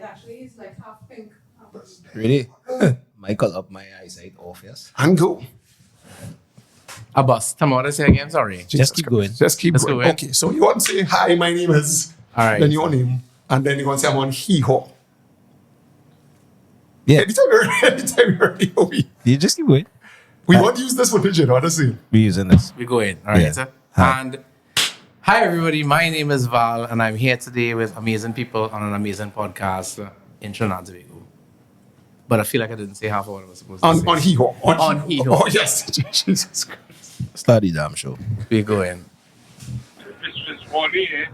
actually. It's like half pink. Really? Michael up my eyesight off, yes? And go. A bus. Tomorrow say again, sorry. Just keep going. Just keep Let's going. go in. Okay, so you want to say, hi, my name is... All right. Then your name. And then you want to say, I'm on hee-haw. Yeah. Anytime you're ready, You just keep going. we want to use this footage, you know what I'm saying? We're using this. We go in. All right. Yeah. Hi. And hi, everybody. My name is Val, and I'm here today with amazing people on an amazing podcast in Trinidad and Tobago. But I feel like I didn't say half of what I was supposed to say. On hee-haw. On hee-haw. Oh, yes. Jesus Christ. Start the damn show. We go in. This is funny, eh?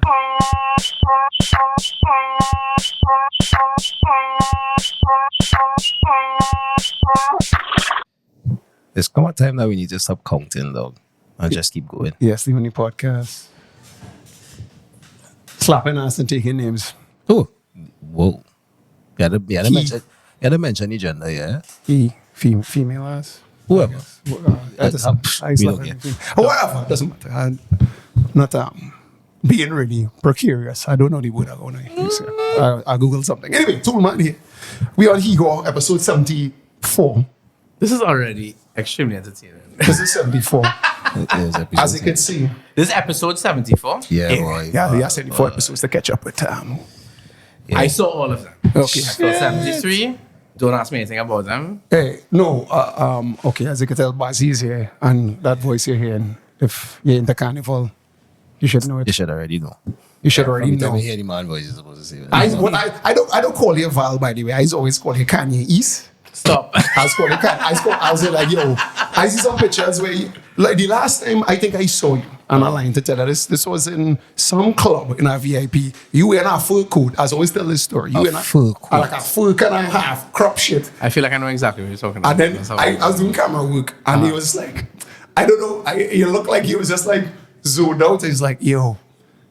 There's come a time that we need to stop counting, dog, and just keep going. Yes, the only podcast. Slapping ass and taking names. Oh, whoa. You had to He. mention the gender, yeah? Female ass. Whoever. I we don't care. Whatever, doesn't matter. I'm not being really precarious. I don't know the word I'm going to use. I Googled something. Anyway, Toolman here. We are Higo, episode 74. This is already extremely entertaining. This is 74. As you can see. This is episode 74. Yeah, boy. Yeah, 74 episodes to catch up with. Yeah. I saw all of them. Okay. So 73. Don't ask me anything about them. Hey, no, okay, as you can tell, Bazzi's here, and that voice you're hearing, if you're into Carnival, you should know it. You should already know. You should already Every time know. you hear the man voice, you're supposed to say it. I don't call you Val, by the way. I always call you Kanye East. Stop. I was calling Kanye. I was like, yo, I see some pictures where like the last time I think I saw you, and I lying to tell you this was in some club in a VIP. You were in a fur coat. I always tell this story. You were in a fur coat. like a fur coat and a half, crop shit. I feel like I know exactly what you're talking about. And then That's how I was doing camera work, and he was like, I don't know, he looked like he was just like zoned out. He's like, yo,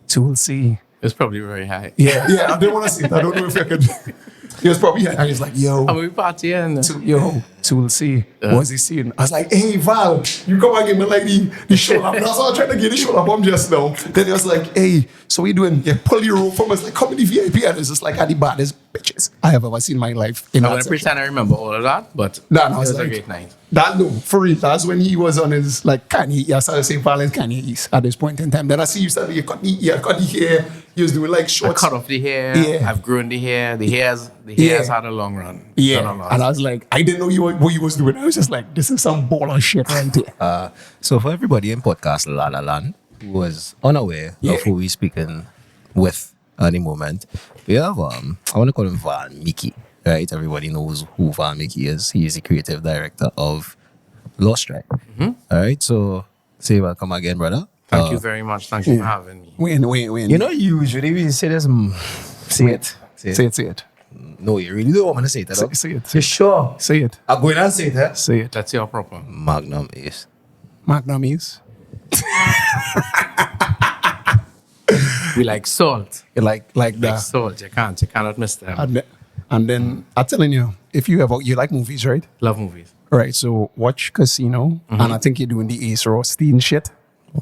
Tool C. It's probably very high. Yeah, I didn't want to see it. I don't know if I could. He was probably, and he's like, yo, And we partying. Tool C. What's he seeing? I was like, hey, Val, you come and give me like the shoulder. That's why I was trying to get the shoulder bump just now. Then he was like, hey, so we doing? Yeah, pull your rope from us, like, come in the VIP. And it's just like, the baddest bitches I have ever seen in my life. I'm going to pretend I remember all of that, but No, it was like, a great night. That no, for real. That's when he was on his like Kanye. I started saying Valence Kanye East at this point in time. Then I see you started you cut the hair. He was doing like I shorts. cut off the hair. Yeah. I've grown the hair. The hair's had a long run. Yeah, Done a lot. and I was like, I didn't know what he was doing. I was just like, this is some baller shit right here. So for everybody in podcast La La Land who was unaware of who we're speaking with at the moment, we have I want to call him Valmiki, right? Everybody knows who Valmiki is. He is the creative director of Lost Track. All right, so say welcome again, brother. Thank you very much. Thank you for having me. When. You know, usually we say this. Say it. Say it. No, you really don't want me to say it. Dog. Say it. You sure? Say it. I'm going to say it. Eh? Say it. That's your proper. Magnum is. Magnum is. We like salt. Like Like that. salt. You cannot miss them. And then I'm telling you, if you like movies, right? Love movies. Right. So watch Casino, and I think you're doing the Ace Rothstein shit.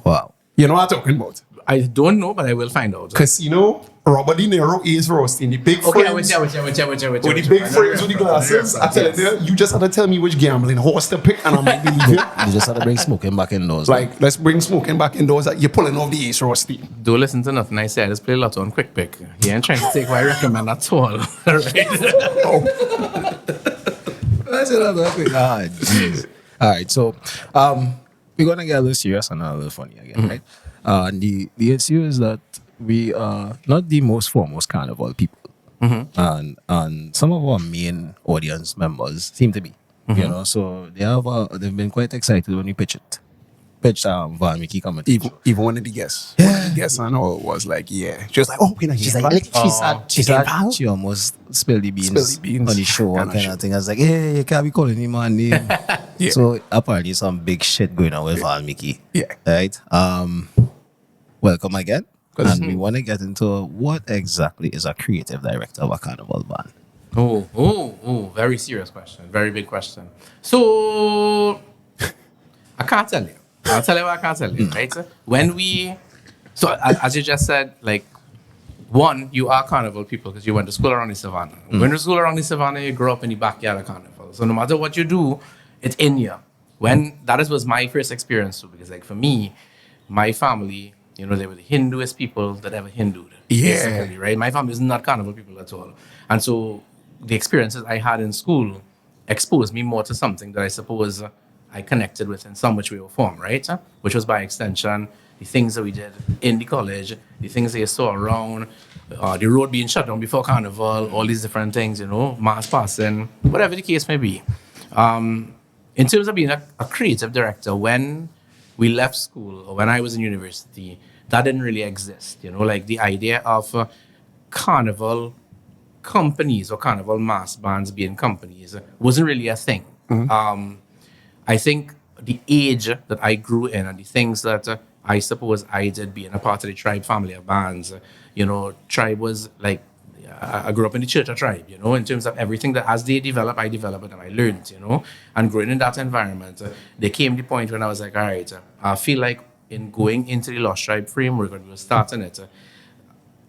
Wow. You know what I'm talking about? I don't know, but I will find out. Casino, Robert De Niro, Ace Rothstein, the big Okay, frames. which. With the big frames with the glasses. I tell you, you just have to tell me which gambling horse to pick, and I might believe you. You just had to bring smoking back indoors. Like, let's bring smoking back indoors. You're pulling off the Ace Rothstein. Don't listen to nothing I say. I just play a lot on Quick Pick. He ain't trying to take what I recommend at all. Right? That's another thing. Ah, jeez. All right, so we're gonna get a little serious and a little funny again, right? And the issue is that we are not the most foremost Carnival people, and some of our main audience members seem to be, you know. So they've been quite excited when we pitched Valmiki coming. Even one of the guests. One of the guests, I know, was like, yeah. She was like, oh, she's like, She almost spilled the beans on the show and kind of thing. I was like, hey, you can't be calling him my name. Yeah. So apparently some big shit going on with Valmiki. Yeah. Right? Welcome again. And we want to get into what exactly is a creative director of a carnival band. Oh, very serious question. Very big question. So, I can't tell you. I'll tell you what I can't tell you, right? As you just said, like, one, you are carnival people because you went to school around the savannah. When you school around the savannah, you grow up in the backyard of carnival. So no matter what you do, it's in you. When was my first experience too, because like for me, my family, they were the Hinduist people that ever Hindued. Basically, right? My family is not carnival people at all. And so the experiences I had in school exposed me more to something that I suppose I connected with in some which way or form, right? Which was by extension the things that we did in the college, the things that you saw around, the road being shut down before carnival, all these different things, mass passing, whatever the case may be. In terms of being a creative director, when we left school or when I was in university, that didn't really exist. Like the idea of carnival companies or carnival mass bands being companies wasn't really a thing. I think the age that I grew in and the things that I suppose I did being a part of the tribe family of bands, tribe was like, I grew up in the church of tribe, in terms of everything that as they develop, I developed and I learned, and growing in that environment, there came the point when I was like, all right, I feel like in going into the Lost Tribe framework and we were starting it,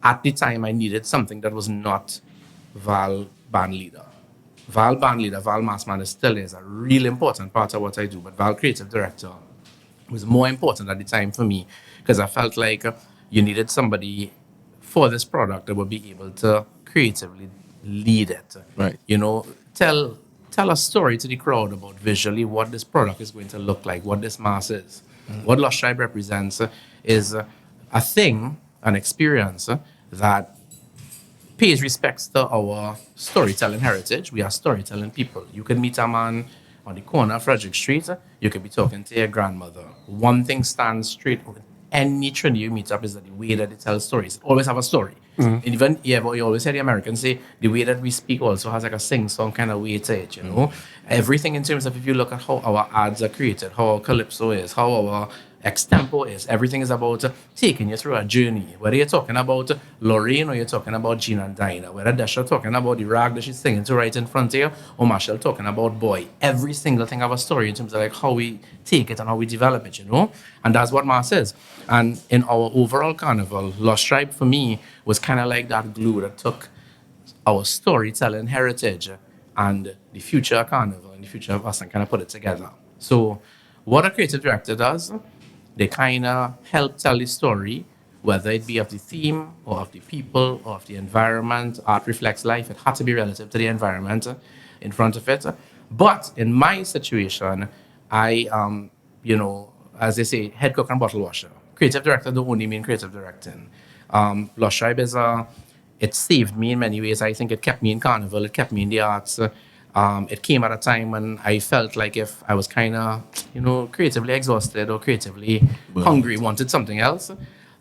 at the time I needed something that was not Val band leader. Val band leader, Val mass man still is a really important part of what I do, but Val creative director was more important at the time for me because I felt like you needed somebody for this product that would be able to creatively lead it. Right. Tell a story to the crowd about visually what this product is going to look like, what this mass is. What Lost Tribe represents is a thing, an experience that pays respects to our storytelling heritage. We are storytelling people. You can meet a man on the corner of Frederick Street. You could be talking to your grandmother. One thing stands straight with any Trinity you meet up is that the way that they tell stories always have a story. And even but you always hear the Americans say the way that we speak also has like a sing-song kind of way to it, Everything in terms of if you look at how our ads are created, how our calypso is, how our extempo is, everything is about taking you through a journey. Whether you're talking about Lorraine or you're talking about Jean and Dinah, whether Desha talking about the rag that she's singing to right in front of you, or Marshall talking about Boy. Every single thing have a story in terms of like how we take it and how we develop it, And that's what Mass is. And in our overall carnival, Lost Tribe for me was kind of like that glue that took our storytelling heritage and the future of carnival and the future of us and kind of put it together. So what a creative director does, they kind of help tell the story, whether it be of the theme or of the people or of the environment. Art reflects life. It had to be relative to the environment in front of it. But in my situation, I, as they say, head cook and bottle washer. Creative director don't only mean creative directing. Lost Tribe it saved me in many ways. I think it kept me in carnival. It kept me in the arts. It came at a time when I felt like if I was kind of, creatively exhausted or creatively hungry, wanted something else.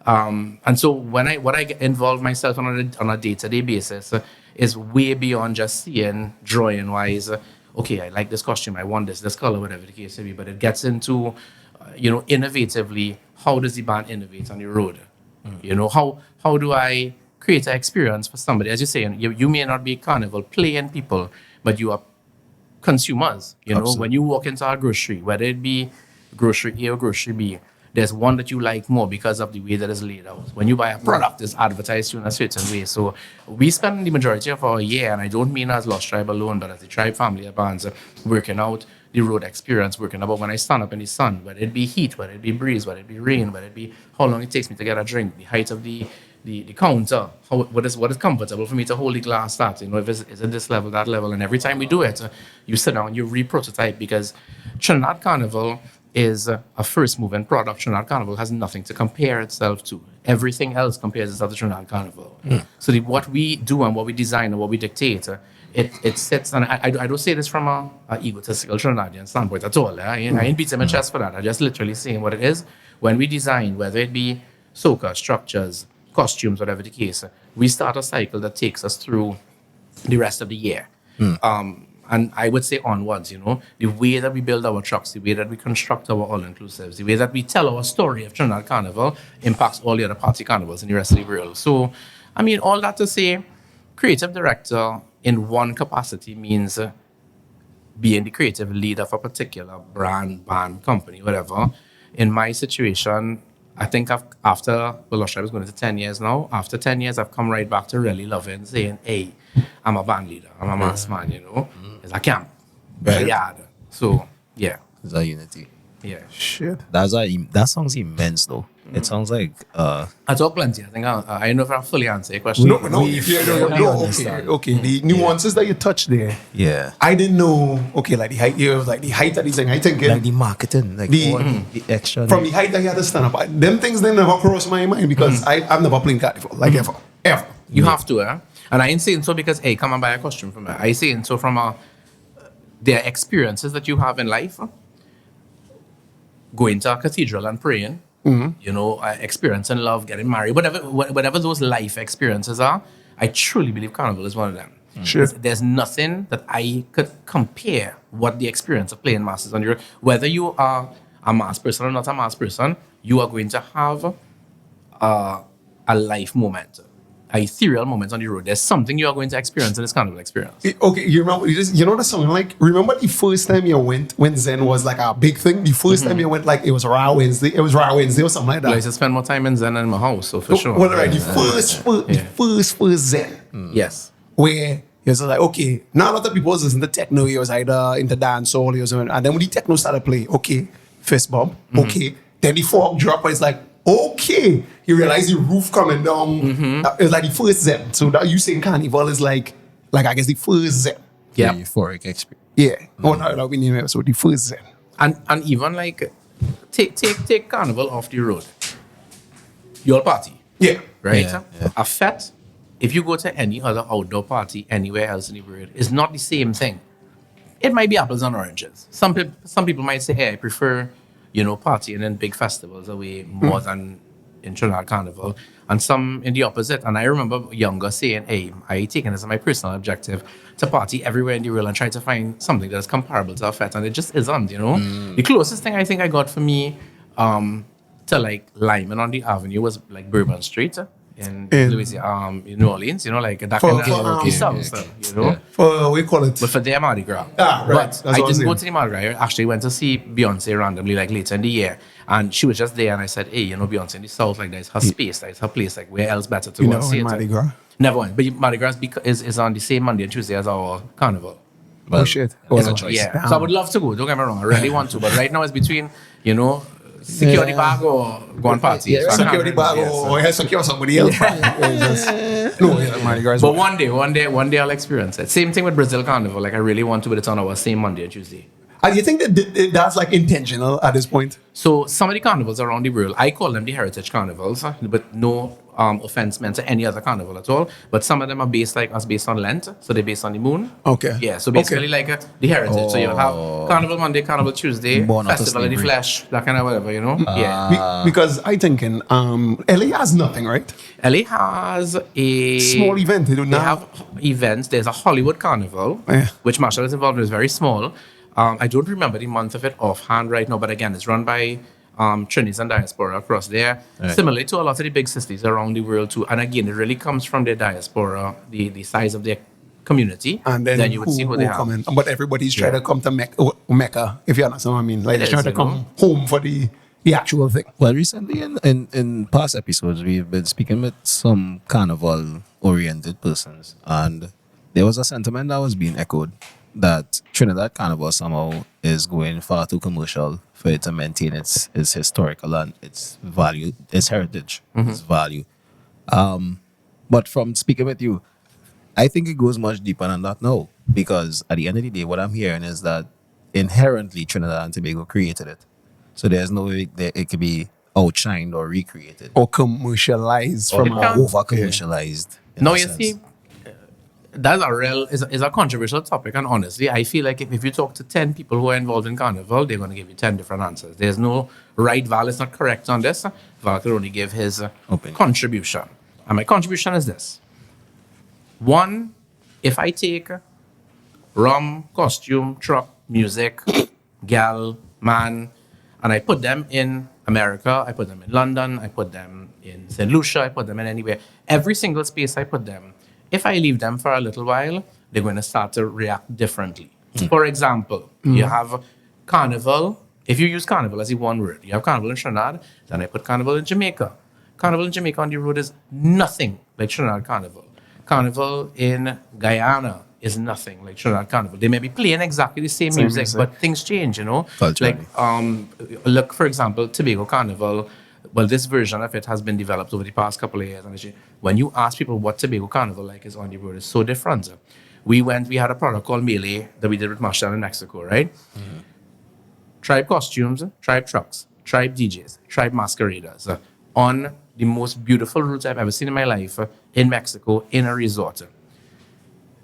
And so what I get involved myself on a day-to-day basis is way beyond just seeing drawing-wise, okay, I like this costume, I want this color, whatever the case may be, but it gets into, innovatively, how does the band innovate on the road? How do I create an experience for somebody? As you say, you may not be carnival playing people, but you are consumers. Absolutely. When you walk into a grocery, whether it be grocery A or grocery B, there's one that you like more because of the way that it's laid out. When you buy a product, it's advertised to you in a certain way. So we spend the majority of our year, and I don't mean as Lost Tribe alone, but as the Tribe family of bands, working out the road experience, working about when I stand up in the sun, whether it be heat, whether it be breeze, whether it be rain, whether it be how long it takes me to get a drink, the height of the counter, what is comfortable for me to hold the glass at, if is it this level, that level, and every time we do it, you sit down, you re-prototype, because Trinidad Carnival is a first moving product. Trinidad Carnival has nothing to compare itself to. Everything else compares itself to Trinidad Carnival. So what we do and what we design and what we dictate, it sits, and I don't say this from a egotistical Trinidadian standpoint at all. I ain't beating my chest for that. I just literally saying what it is. When we design, whether it be soca, structures, costumes, whatever the case, we start a cycle that takes us through the rest of the year. And I would say onwards, the way that we build our trucks, the way that we construct our all-inclusives, the way that we tell our story of Trinidad Carnival impacts all the other party carnivals in the rest of the world. So, all that to say, creative director in one capacity means being the creative leader of a particular brand, band, company, whatever. In my situation, I think after Lost Tribe is going into 10 years now. After 10 years, I've come right back to really loving saying, hey, I'm a band leader. I'm a mass man, you know. It's a camp. It's a yard. So, yeah. It's a unity. Yeah. Shit. That song's immense though. It sounds like I talk plenty. I think I don't know if I fully answer your question. No, fully understand. okay. The nuances that you touched there, yeah. I didn't know. Okay, like the height, it was like the height of the thing. I think Like the marketing, like The- all the extra. from the height that you had to stand up, them things they never cross my mind because I've never played Carnival, like ever. You have to, And I ain't saying so because, hey, come and buy a costume from me. I saying so from their experiences that you have in life. Going to a cathedral and praying, you know, experiencing love, getting married, whatever those life experiences are, I truly believe Carnival is one of them. Sure. There's nothing that I could compare what the experience of playing masses on the road. Whether you are a mass person or not a mass person, you are going to have a life moment, a ethereal moment on the road. There's something you are going to experience in this Carnival experience. Okay, you remember? You know the song? Like, remember the first time you went when Zen was like a big thing? The first time you went, like it was Raw Wednesday. It was Raw Wednesday or something like that. I used to spend more time in Zen than in my house, so for sure. Well, right, the first Zen. Yes. Where he was like, okay, now a lot of people was listening to techno, he was either into dancehall, he was, and then when the techno started playing, okay, fist bump, okay, then the fog drop, it's like, okay, you realize the roof coming down. It's like the first Zen. So that you saying Carnival is like I guess the first Zen. Yeah. The euphoric experience. Yeah. Oh no, that we name it. So the first Zen. And even like take Carnival off the road. Your party. Yeah. Right? Yeah, yeah. A fete, if you go to any other outdoor party anywhere else in the world, is not the same thing. It might be apples and oranges. Some people might say, hey, I prefer, you know, partying in big festivals away more than in Trinidad Carnival. And some in the opposite. And I remember younger saying, hey, I taken this as my personal objective to party everywhere in the world and try to find something that is comparable to a fete. And it just isn't, you know. The closest thing I think I got for me to like Lyman on the Avenue was like Bourbon Street in Louisiana, in New Orleans, you know, like that kind of the South, you know. For we call it. But for their Mardi Gras. Ah, right. But That's I what I was didn't go saying. to the Mardi Gras. I actually went to see Beyonce randomly, like later in the year. And she was just there, and I said, hey, you know, Beyonce in the South, like, that's her space, that's her place. Like, where else better to You go know, and see in it? Mardi Gras. Never went. But Mardi Gras is on the same Monday and Tuesday as our Carnival. Oh shit. It's Oh, a choice. Yeah. So I would love to go. Don't get me wrong. I really want to. But right now it's between, you know, security bag or go and party. Yeah, So I can't security really- bag yeah, so- or secure somebody else. No, yeah, Mardi Gras. But one day I'll experience it. Same thing with Brazil Carnival. Like I really want to, but it's on our same Monday and Tuesday. And you think that that's like intentional at this point? So some of the carnivals around the world, I call them the heritage carnivals, but no offense meant to any other carnival at all. But some of them are based on Lent, so they're based on the moon. Okay. Yeah, so basically like the heritage. So you'll have Carnival Monday, Carnival Tuesday, Born out of Festival of the slavery. Flesh, that kind of whatever, you know? Yeah. Because I thinking, LA has nothing, right? LA has a Small event. They do They not have events. There's a Hollywood Carnival, Yeah. which Marshall is involved in. It's very small. I don't remember the month of it offhand right now, but again, it's run by Trinidad and diaspora across there. Right. Similarly to a lot of the big cities around the world too. And again, it really comes from their diaspora, the size of their community. And then you would see who they have. come in. But everybody's trying to come to Mecca, if you understand what I mean. Like It they're is, trying to you come know. home for the actual thing. Well, recently in past episodes, we've been speaking with some carnival-oriented persons, and there was a sentiment that was being echoed that Trinidad Carnival somehow is going far too commercial for it to maintain its historical and its value, its heritage, its value. But from speaking with you, I think it goes much deeper than that now, because at the end of the day, what I'm hearing is that inherently Trinidad and Tobago created it. So there's no way that it could be outshined or recreated Or commercialized or from can't- over commercialized. No, you see, that's is a controversial topic, and honestly, I feel like if you talk to 10 people who are involved in Carnival, they're going to give you 10 different answers. There's no right. Val is not correct on this. Val could only give his Opinion. contribution, and my contribution is this: one, if I take rum, costume, truck, music, gal, man, and I put them in America, I put them in London, I put them in St. Lucia, I put them in anywhere. Every single space I put them, if I leave them for a little while, they're going to start to react differently. For example, you have Carnival If you use carnival as a one word, you have carnival in Trinidad, then I put carnival in Jamaica. Carnival in Jamaica on the road is nothing like Trinidad Carnival. Carnival in Guyana is nothing like Trinidad Carnival. They may be playing exactly the same music, but things change, you know. Culturally. Like, look, for example, Tobago Carnival. Well, this version of it has been developed over the past couple of years. And when you ask people what Tobago Carnival like is on the road, it's so different. We had a product called Melee that we did with Marshall in Mexico, right? Mm-hmm. Tribe costumes, tribe trucks, tribe DJs, tribe masqueraders on the most beautiful routes I've ever seen in my life in Mexico in a resort.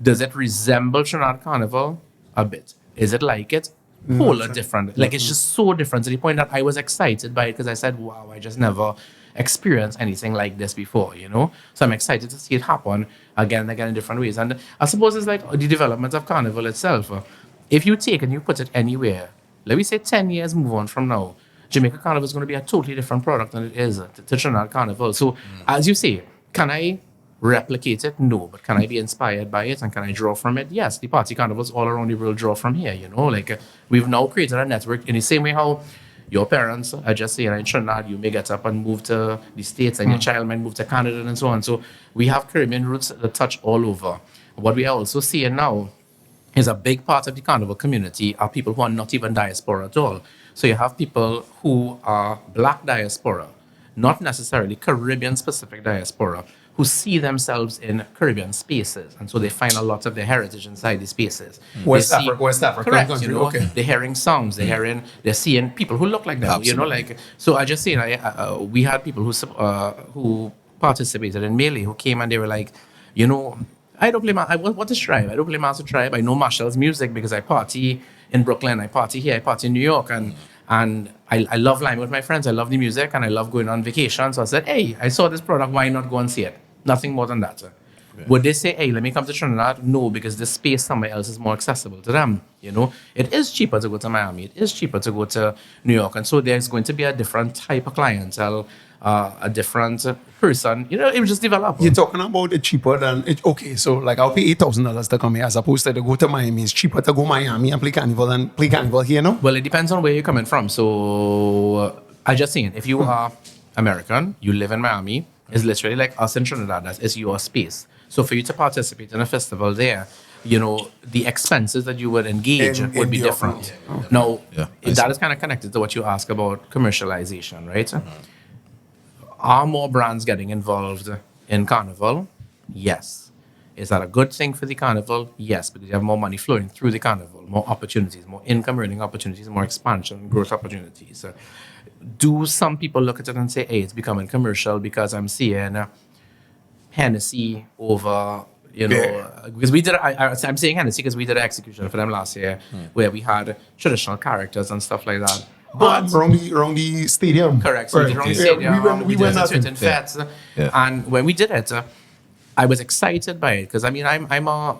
Does it resemble Trinidad Carnival? A bit. Is it like it? Whole lot different. Like, it's just so different to the point that I was excited by it because I said, wow, I just never experienced anything like this before, you know? So I'm excited to see it happen again and again in different ways. And I suppose it's like the development of Carnival itself. If you take and you put it anywhere, let me say 10 years move on from now, Jamaica Carnival is going to be a totally different product than it is to Trinidad Carnival. So, as you say, can I replicate it? No. But can I be inspired by it and can I draw from it? Yes. The party carnivals all around the world draw from here, you know? Like, we've now created a network in the same way how your parents are just saying in Trinidad, you may get up and move to the States and your child might move to Canada and so on. So, we have Caribbean roots that touch all over. What we are also seeing now is a big part of the carnival community are people who are not even diaspora at all. So you have people who are black diaspora, not necessarily Caribbean-specific diaspora, who see themselves in Caribbean spaces. And so they find a lot of their heritage inside these spaces. West Africa. Correct, you know, they're hearing sounds, they're seeing people who look like them, you know, like, so I just saying, we had people who participated in Melee who came and they were like, you know, I don't play what is tribe? I don't play Master Tribe. I know Marshall's music because I party in Brooklyn, I party here, I party in New York, and I love lying with my friends. I love the music and I love going on vacation. So I said, hey, I saw this product, why not go and see it? Nothing more than that. Okay. Would they say, hey, let me come to Trinidad? No, because this space somewhere else is more accessible to them. You know, it is cheaper to go to Miami. It is cheaper to go to New York. And so there's going to be a different type of clientele, a different person. You know, it will just develop. You're talking about it cheaper than it. Okay, so like I'll pay $8,000 to come here as opposed to go to Miami. It's cheaper to go Miami and play Carnival than play Carnival here, no? Well, it depends on where you're coming from. So I just saying, if you are American, you live in Miami, it's literally like us in Trinidad. That is your space. So for you to participate in a festival there, you know, the expenses that you would engage would be different. Now, that is kind of connected to what you ask about commercialization, right? Are more brands getting involved in Carnival? Yes. Is that a good thing for the Carnival? Yes, because you have more money flowing through the Carnival, more opportunities, more income earning opportunities, more expansion, growth opportunities. Do some people look at it and say, hey, it's becoming commercial because I'm seeing Hennessy over, you know, because we did, I'm saying Hennessy because we did an execution for them last year where we had traditional characters and stuff like that. But around the stadium. Correct. So we did around the stadium. We went at certain fets. And when we did it, I was excited by it because, I mean, I'm a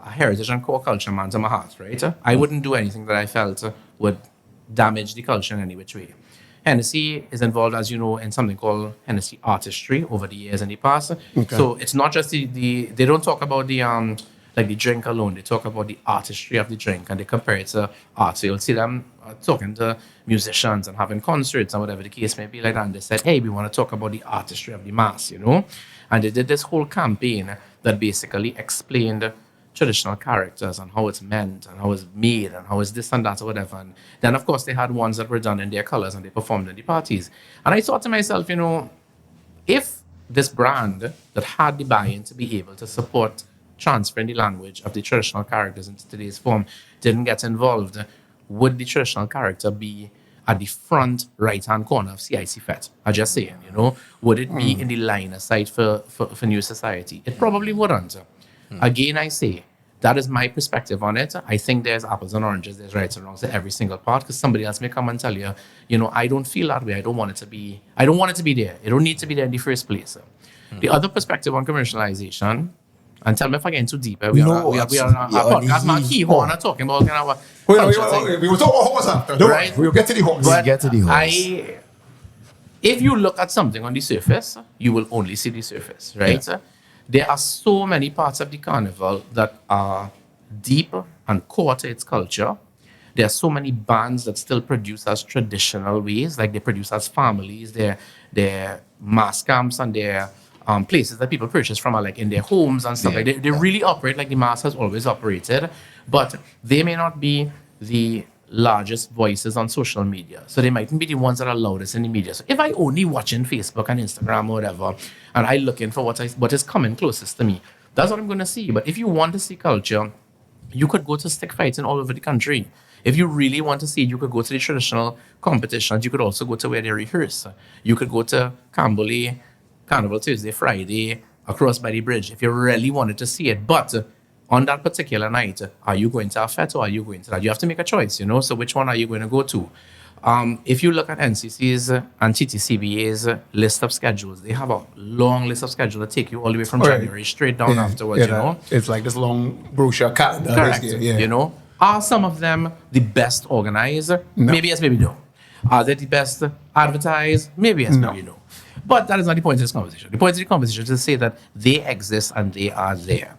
heritage and core culture man to my heart, right? I wouldn't do anything that I felt would damage the culture in any which way. Hennessy is involved, as you know, in something called Hennessy Artistry over the years in the past. Okay. So it's not just they don't talk about the like the drink alone. They talk about the artistry of the drink and they compare it to art. So you'll see them talking to musicians and having concerts and whatever the case may be like that. And they said, hey, we want to talk about the artistry of the mass, you know? And they did this whole campaign that basically explained traditional characters and how it's meant and how it's made and how it's this and that or whatever. And then, of course, they had ones that were done in their colors and they performed in the parties. And I thought to myself, you know, if this brand that had the buy-in to be able to support transferring the language of the traditional characters into today's form didn't get involved, would the traditional character be at the front right-hand corner of CIC FET? I'm just saying, you know, would it be in the line of sight for New Society? It probably wouldn't. Again, I say, that is my perspective on it. I think there's apples and oranges, there's rights and wrongs to every single part, because somebody else may come and tell you, you know, I don't feel that way. I don't want it to be there. It don't need to be there in the first place. The other perspective on commercialization, and tell me if I get too deep. We are on our podcast. My key horn are talking about kind of we will talk about horse after. Right? We'll get to the horse. We'll get to the horse. If you look at something on the surface, you will only see the surface, right? Yeah. There are so many parts of the carnival that are deep and core to its culture There are so many bands that still produce as traditional ways, like they produce as families. Their mass camps and their places that people purchase from are like in their homes and stuff. Yeah. Like they really operate like the mass has always operated, but they may not be the largest voices on social media. So they mightn't be the ones that are loudest in the media. So if I only watching Facebook and Instagram or whatever, and I looking for what is coming closest to me, that's what I'm going to see. But if you want to see culture, you could go to stick fighting all over the country. If you really want to see it, you could go to the traditional competitions. You could also go to where they rehearse. You could go to Camberley, Carnival Tuesday, Friday, across by the bridge, if you really wanted to see it. But on that particular night, are you going to a fete or are you going to that? You have to make a choice, So which one are you going to go to? If you look at NCC's and TTCBA's list of schedules, they have a long list of schedules that take you all the way from January straight down afterwards, It's like this long brochure calendar. Correct. Yeah. Are some of them the best organized? No. Maybe yes, maybe no. Are they the best advertised? Maybe yes, maybe no. But that is not the point of this conversation. The point of the conversation is to say that they exist and they are there.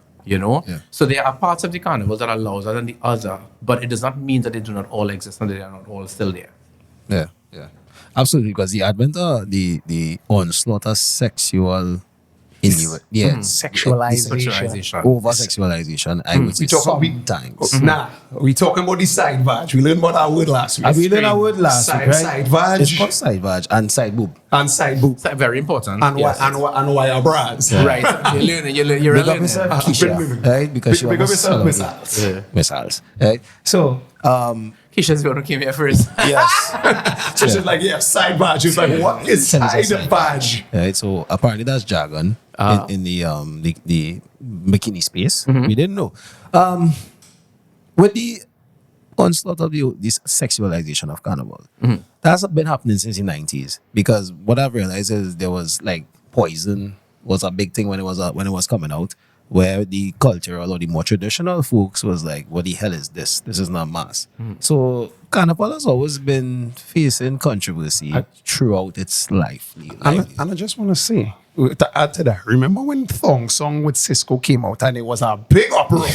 So there are parts of the carnival that are louder than the other, but it does not mean that they do not all exist and they are not all still there. Yeah, absolutely. Because the advent of the onslaught of sexual Sexualization. over sexualization, I would say sometimes. We talking about the side badge. We learned about our word last week. We learned our word last week, right? Side badge. It's called side badge and side boob. And side boob. Very important. And wire bras. Right. You're learning. You're Big up learning. Mr. Keisha, right? Because she Big up was Mr. Missiles. missiles, right? So, Keisha's the one who came here first. yes. So she's like, side badge. She's like, what is side badge? Right, so apparently that's jargon in the bikini space. We didn't know. With the onslaught of this sexualization of carnival, that's been happening since the 90s. Because what I've realized is there was like poison was a big thing when it was coming out, where the cultural or the more traditional folks was like, what the hell is this? This is not mass. So carnival has always been facing controversy throughout its life. And I just want to say, to add to that, remember when Thong Song with Cisco came out and it was a big uproar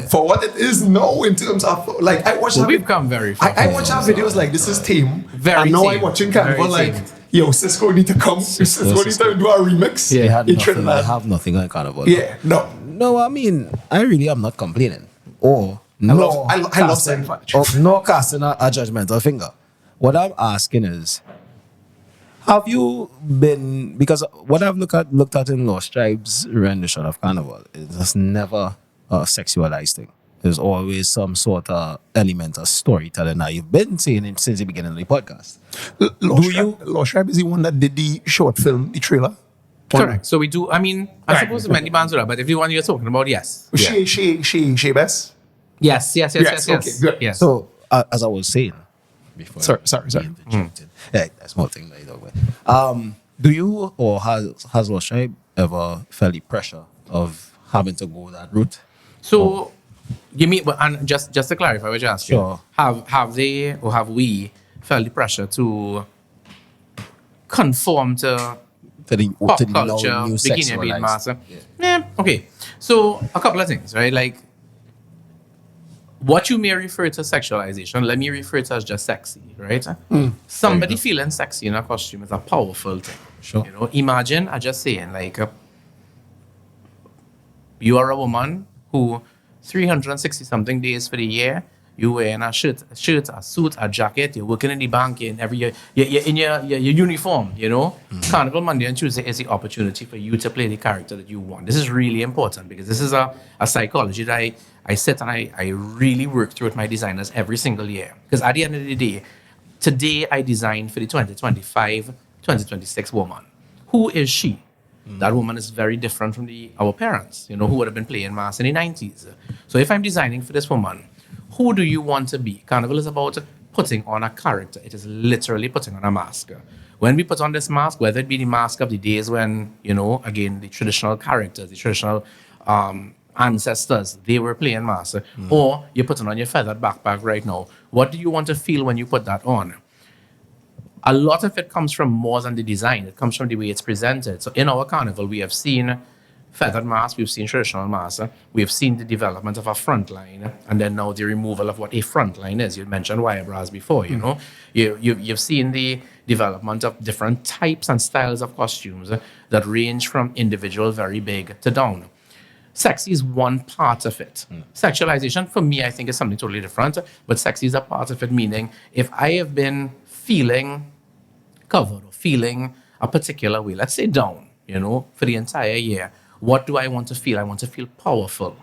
for what it is now in terms of, like, I watched We've come very far. I watch our videos like, this is tame. Very and now tame. I'm watching Carnival Very like, tame. yo, Cisco need to come. Cisco need to do a remix They had in nothing, they Trinidad. have nothing on carnival. Yeah, no. No, I mean, I really am not complaining. Or I love Side Badge. no casting a judgmental finger. What I'm asking is, have you been, because what I've looked at in Lost Tribes' rendition of Carnival, it's never a sexualized thing. There's always some sort of element of storytelling. Now, you've been saying it since the beginning of the podcast. Lost Tribe is the one that did the short film, the trailer? Correct. So we do. I mean, I suppose many bands do that, but if the one you're talking about, yes. She best? Yes. Okay, good. Yes. So, as I was saying before. Sorry. Yeah, that's small thing that you talk about. Do you or has Lost Tribe ever felt the pressure of having to go that route? So, give me, and just to clarify what you're asking, Sure. have they or have we felt the pressure to conform to pop culture, new bikini being sexualized? master? Yeah. Okay. So a couple of things, right? Like what you may refer to sexualization, let me refer to as just sexy, right? Somebody feeling sexy in a costume is a powerful thing. Sure. Imagine I just saying like you are a woman who 360 something days for the year, you wearing a shirt, a suit, a jacket, you're working in the bank, you're in your uniform, Carnival Monday and Tuesday is the opportunity for you to play the character that you want. This is really important because this is a psychology that I sit and I really work through with my designers every single year. Because at the end of the day, today I design for the 2025-2026 woman. Who is she? That woman is very different from our parents, who would have been playing mass in the 90s. So if I'm designing for this woman, who do you want to be? Carnival is about putting on a character. It is literally putting on a mask. When we put on this mask, whether it be the mask of the days when, again, the traditional characters, the traditional ancestors, they were playing mass, or you're putting on your feathered backpack right now, what do you want to feel when you put that on? A lot of it comes from more than the design. It comes from the way it's presented. So in our carnival, we have seen feathered mask, we've seen traditional masks, we've seen the development of a front line, and then now the removal of what a front line is. You mentioned wire bras before, you know. You've seen the development of different types and styles of costumes that range from individual, very big, to down. Sexy is one part of it. Sexualization, for me, I think is something totally different, but sexy is a part of it, meaning if I have been feeling covered or feeling a particular way, let's say down, you know, for the entire year, what do I want to feel? I want to feel powerful.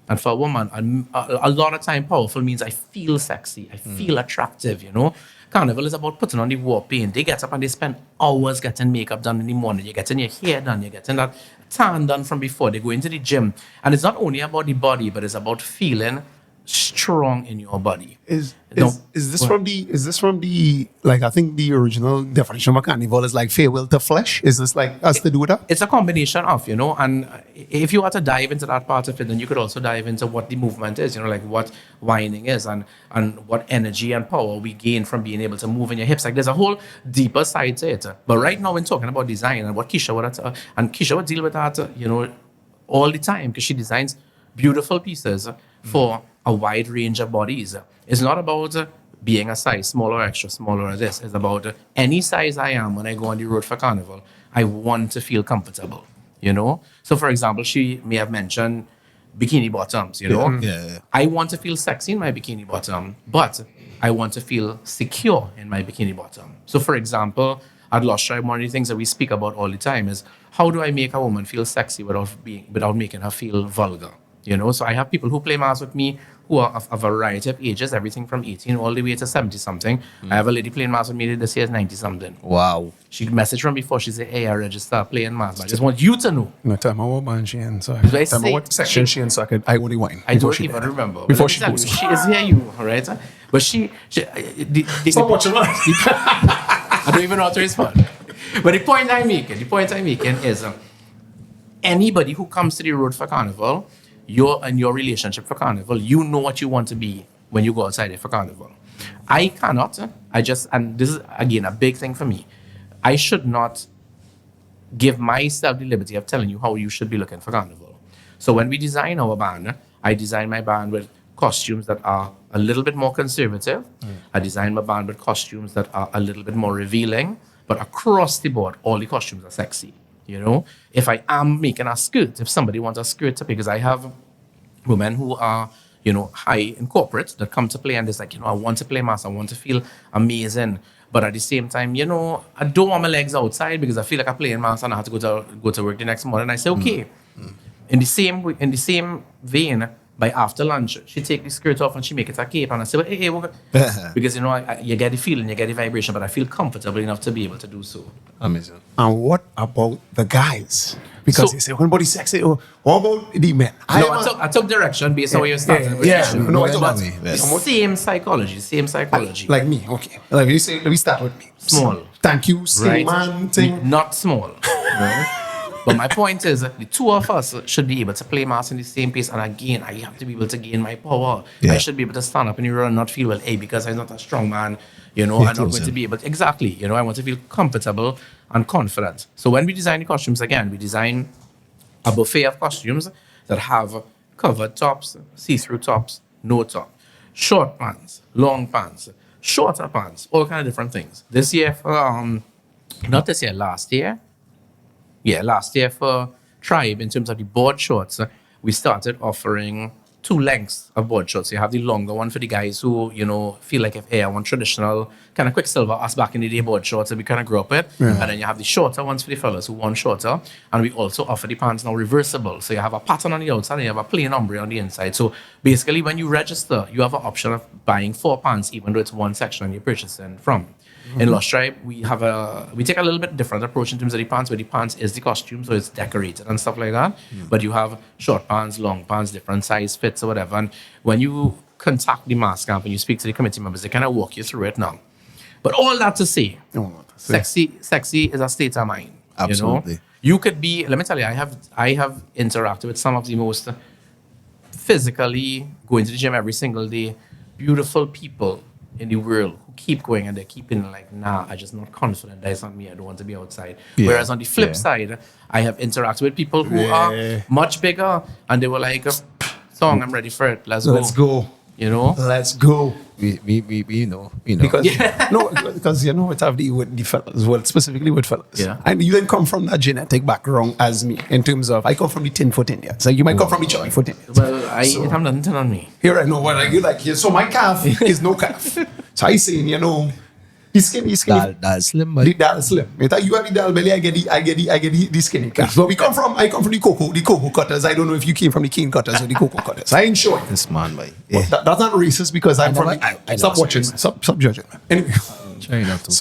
And for a woman, a lot of time, powerful means I feel sexy, I feel attractive, you know. Carnival is about putting on the war paint. They get up and they spend hours getting makeup done in the morning. You're getting your hair done, you're getting that tan done from before. They go into the gym. And it's not only about the body, but it's about feeling strong in your body. Is this from the like, I think the original definition of carnival is like farewell to flesh? Is this like us to do with that? It's a combination of, you know, and if you were to dive into that part of it, then you could also dive into what the movement is, you know, like what whining is and what energy and power we gain from being able to move in your hips. Like there's a whole deeper side to it. But right now, when talking about design and what Keisha would deal with that, you know, all the time, because she designs beautiful pieces for a wide range of bodies. It's not about being a size small or extra small or this. It's about any size I am when I go on the road for Carnival. I want to feel comfortable, you know? So, for example, she may have mentioned bikini bottoms, you know? Yeah. I want to feel sexy in my bikini bottom, but I want to feel secure in my bikini bottom. So, for example, at Lost Tribe, one of the things that we speak about all the time is how do I make a woman feel sexy without making her feel vulgar? You know, so I have people who play mass with me who are of a variety of ages, everything from 18 all the way to 70-something. I have a lady playing mass with me this year is 90-something. Wow. She messaged from before. She said, hey, I register playing mass. I just want you to know. No, tell me what band she in. So I tell me what section she in so I only wine. I don't even remember. Before But she let me goes. tell you, she is here, you, all right? But Stop watching that. I don't even know how to respond. But the point I'm making is anybody who comes to the road for Carnival, you're in your relationship for Carnival, you know what you want to be when you go outside there for Carnival. I cannot, and this is again a big thing for me, I should not give myself the liberty of telling you how you should be looking for Carnival. So when we design our band, I design my band with costumes that are a little bit more conservative. I design my band with costumes that are a little bit more revealing, but across the board, all the costumes are sexy. You know, if I am making a skirt, if somebody wants a skirt, because I have women who are, you know, high in corporate that come to play and it's like, you know, I want to play mass, I want to feel amazing. But at the same time, you know, I don't want my legs outside because I feel like I'm playing mass and I have to go to work the next morning. And I say, okay. In the same vein, by after lunch, she take the skirt off and she make it a cape. And I say, well, hey, because, you know, you get the feeling, you get the vibration, but I feel comfortable enough to be able to do so. Amazing. And what about the guys? Because So- you say, everybody sexy. What about the men? I took direction based on where you started. with the issue. No, I Well, took that that. way, yes. Same psychology. Like me, okay. Let me start with me. Small. Thank you, same Right. man thing. Not small. Right? But my point is, the two of us should be able to play mass in the same pace. And again, I have to be able to gain my power. Yeah. I should be able to stand up in the road and not feel, well, hey, because I'm not a strong man, you know, Yeah, I'm not going to be able to. Exactly. You know, I want to feel comfortable and confident. So when we design the costumes, again, we design a buffet of costumes that have covered tops, see-through tops, no top, short pants, long pants, shorter pants, all kind of different things. This year for, not this year, last year. Yeah, last year for Tribe, in terms of the board shorts, we started offering 2 lengths of board shorts. You have the longer one for the guys who, you know, feel like, if, hey, I want traditional, kind of Quicksilver, us back in the day board shorts that we kind of grew up with. And then you have the shorter ones for the fellas who want shorter. And we also offer the pants now reversible. So you have a pattern on the outside and you have a plain ombre on the inside. So basically, when you register, you have an option of buying 4 pants, even though it's one section you're purchasing from. In Lost Tribe, we take a little bit different approach in terms of the pants, where the pants is the costume, so it's decorated and stuff like that. But you have short pants, long pants, different size fits or whatever. And when you contact the mass camp and you speak to the committee members, they kind of walk you through it now. But all that to say, sexy is a state of mind. Absolutely. You know? You could be, let me tell you, I have interacted with some of the most physically going to the gym every single day, beautiful people in the world who keep going and they're keeping like, nah, I'm just not confident. That's not me. I don't want to be outside. Yeah. Whereas on the flip side, I have interacted with people who are much bigger and they were like, song, I'm ready for it. Let's go. You know? Let's go. We know. Because because it have the with the fellas, well, specifically with fellas. Yeah. And you then come from that genetic background as me in terms of I come from the 10-foot Indians. So you might come from the chubby foot Indians. Well, I have nothing on me. Here I know what I like here. So my calf is no calf. So I saying, the skinny. That's slim, but The dal slim. You have the dal belly, I get the skinny calf. But I come from the cocoa cutters. I don't know if you came from the cane cutters or the cocoa cutters. I ain't sure. this man, boy. But that's not racist because I'm from I stop know watching. Stop judging. Anyway. Try not to.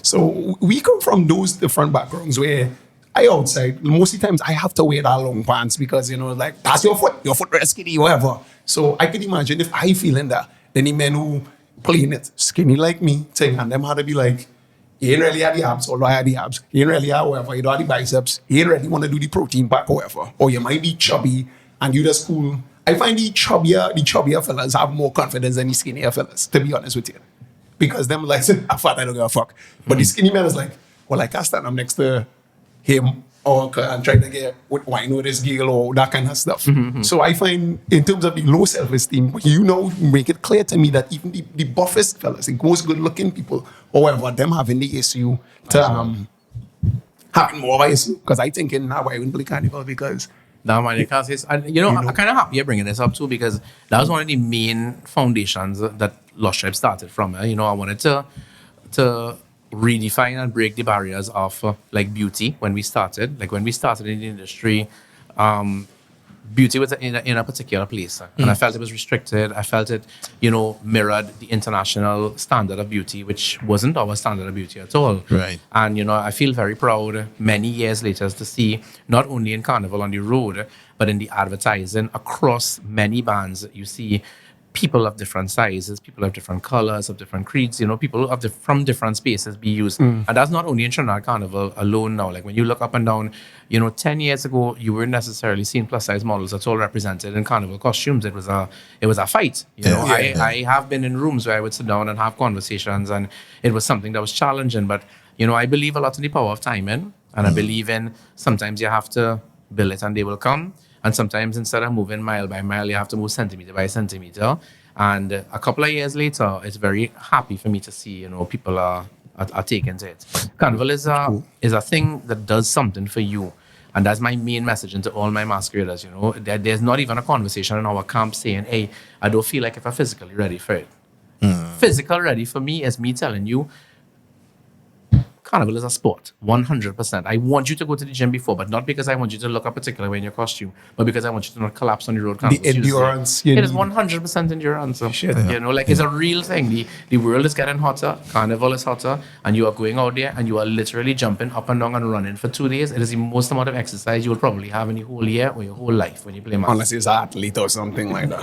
So we come from those different backgrounds where I outside, most of the times I have to wear that long pants because, like, that's your foot is skinny, whatever. So I can imagine if I feeling that, then the men who playing it skinny like me, saying, and them had to be like, you ain't really have the abs, although I have the abs. You ain't really have whatever, you don't have the biceps. You ain't really want to do the protein pack or whatever. Or you might be chubby and you just cool. I find the chubbier fellas have more confidence than the skinnier fellas, to be honest with you. Because them like, I'm fat, I don't give a fuck. But the skinny man is like, well, I can't stand up next to him or and try to get wine with this girl or that kind of stuff. So I find in terms of the low self-esteem, make it clear to me that even the buffest fellas, the most good-looking people, however, them having the issue to having more of an issue. Because I think in now I wouldn't play Carnival because No, man, you can't say. And, I'm kind of happy you're bringing this up too because that was one of the main foundations that Lost Tribe started from. I wanted to redefine and break the barriers of like beauty when we started. Like when we started in the industry, beauty was in a particular place, and I felt it was restricted. I felt it, mirrored the international standard of beauty, which wasn't our standard of beauty at all. Right. And I feel very proud many years later to see not only in Carnival on the road, but in the advertising across many bands. You see people of different sizes, people of different colors, of different creeds, people from different spaces be used. And that's not only in Trinidad Carnival alone now. Like when you look up and down, 10 years ago, you weren't necessarily seeing plus size models at all represented in Carnival costumes. It was a fight. I have been in rooms where I would sit down and have conversations, and it was something that was challenging. But, I believe a lot in the power of timing, and I believe in sometimes you have to build it and they will come. And sometimes instead of moving mile by mile, you have to move centimeter by centimeter. And a couple of years later, it's very happy for me to see, people are taking to it. Carnival is a thing that does something for you. And that's my main message into all my masqueraders, There's not even a conversation in our camp saying, hey, I don't feel like if I'm physically ready for it. Physical ready for me is me telling you, Carnival is a sport, 100%. I want you to go to the gym before, but not because I want you to look a particular way in your costume, but because I want you to not collapse on the road. The endurance. It is 100% endurance. It's a real thing. The world is getting hotter, Carnival is hotter, and you are going out there and you are literally jumping up and down and running for 2 days. It is the most amount of exercise you will probably have in the whole year or your whole life when you play masquerade. Unless it's an athlete or something like that.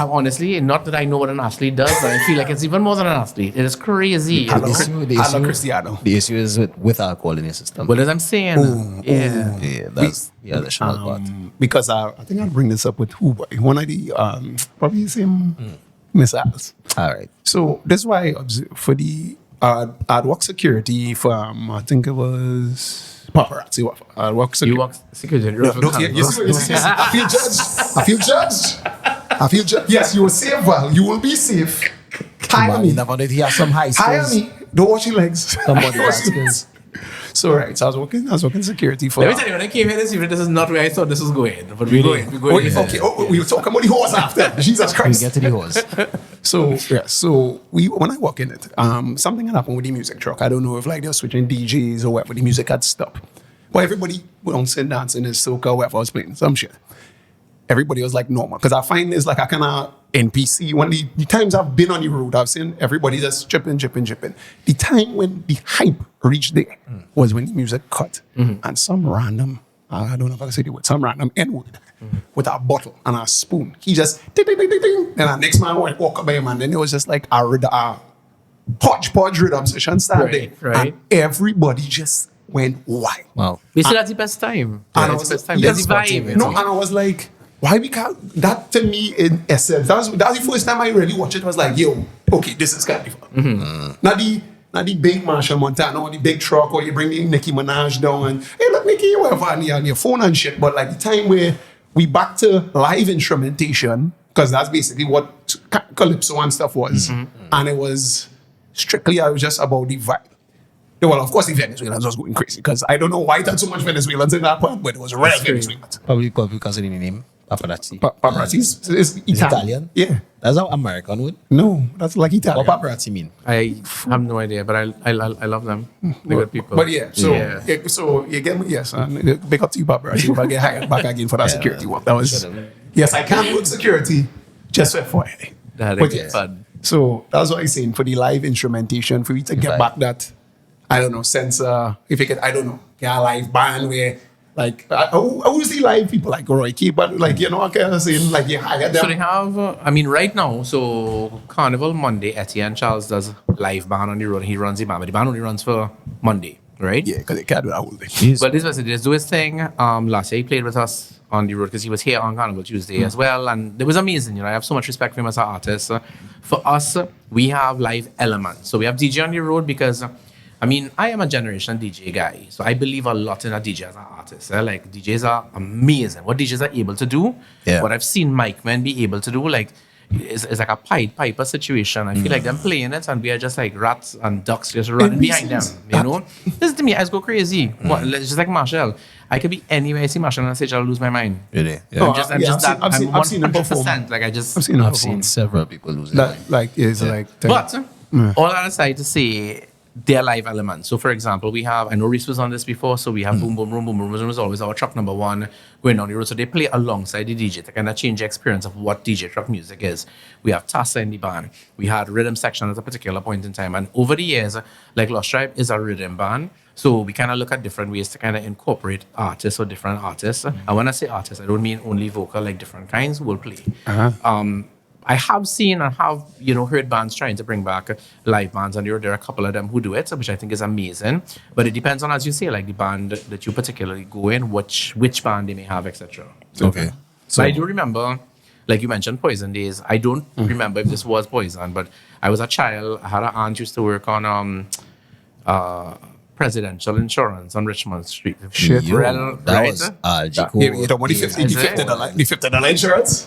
Honestly, not that I know what an athlete does, but I feel like it's even more than an athlete. It is crazy. Cristiano. The issue is with alcohol in your system. What as I'm saying, That's the additional part. Because I think I'll bring this up with who, boy? One of the probably the same missiles. All right. So that's why I observe for the I'd work security from I think it was paparazzi. I'd work security. you work security. I feel judged. Yes, you will save well. You will be safe. Hire me. Never did he have some high Hire skills? me. Don't watch your legs. Somebody has skills. So right, so I was working security for. Let me tell you, when I came here this evening, this is not where I thought this was going. But we're going. Okay, we were talking about the horse after. Jesus We Christ. get to the horse. So when I walk in it, something had happened with the music truck. I don't know if like they were switching DJs or whatever. The music had stopped. But everybody bouncing, dancing, and soca, whatever I was playing, some shit. Everybody was like normal. Because I find it's like a kind of NPC. When the times I've been on the road, I've seen everybody just dripping. The time when the hype reached there was when the music cut. And some random, I don't know if I can say the word, some random N-word with a bottle and a spoon. He just ding, ding, ding, ding, ding. And the next man went walk up by him, and then it was just like a hodgepodge rhythm session started. Right. And everybody just went wild. Wow. We still had the best time. And I That's was the best time. like, That's the vibe. and I was like, why we can't, that to me in essence, that was the first time I really watched it. I was like, yo, okay, this is Carnival. Not the big Marshall Montana or the big truck, or you bring the Nicki Minaj down and, hey, look, Nicki, you have on your phone and shit. But like the time where we back to live instrumentation, because that's basically what Calypso and stuff was. And it was strictly, I was just about the vibe. Well, of course, the Venezuelans was going crazy, because I don't know why it had so much Venezuelans in that part, but it was real Venezuelans. Probably because of the name paparazzi. Paparazzi is Italian. Yeah. That's how American would. No, that's like Italian. What paparazzi mean? I have no idea, but I love them. They're good people. But yeah, so you get me, yes, and big up to you, paparazzi, but I get hired back again for that security work. That was, yes, I can work security just for FYI. That But is yes. fun. So that's what I'm saying, for the live instrumentation, for you to get back that, I don't know, sense, if you get, I don't know, get a live band where, like, I always see live people like Roy Key, but like, you know, I kind of saying, like, you hire them. So they have, right now, so Carnival Monday, Etienne Charles does live band on the road. He runs the band, but the band only runs for Monday, right? Yeah, because they can't do that whole thing. But this was it. Just do his thing. Last year he played with us on the road because he was here on Carnival Tuesday as well, and it was amazing. You know, I have so much respect for him as an artist. For us, we have live elements. So we have DJ on the road because, I am a generation DJ guy, so I believe a lot in a DJ as an artist. Like, DJs are amazing. What DJs are able to do, what I've seen Mike Men be able to do, like, it's like a Pied Piper situation. I feel like them playing it, and we are just like rats and ducks just running behind them. You know, this to me, I just go crazy. It's just like Marshall. I could be anywhere I see Marshall on stage, I'll lose my mind. Really? Yeah. I've seen them perform. Like I've seen several people lose their mind. But all that aside to say, their live elements. So, for example, we have, I know Reese was on this before, so we have Boom Boom Room. Boom Boom Room was always our truck number one going down the road. So they play alongside the DJ to kind of change the experience of what DJ truck music is. We have Tassa in the band. We had rhythm section at a particular point in time. And over the years, like Lost Tribe is a rhythm band. So we kind of look at different ways to kind of incorporate artists or different artists. And when I say artists, I don't mean only vocal, like different kinds will play. I have seen and have, heard bands trying to bring back live bands, and there are a couple of them who do it, which I think is amazing. But it depends on, as you say, like the band that you particularly go in, which band they may have, etc. Okay. So I do remember, like you mentioned, Poison Days. I don't remember if this was Poison, but I was a child. I had an aunt who used to work on Presidential Insurance on Richmond Street. Shit. That was You don't want the $50 insurance?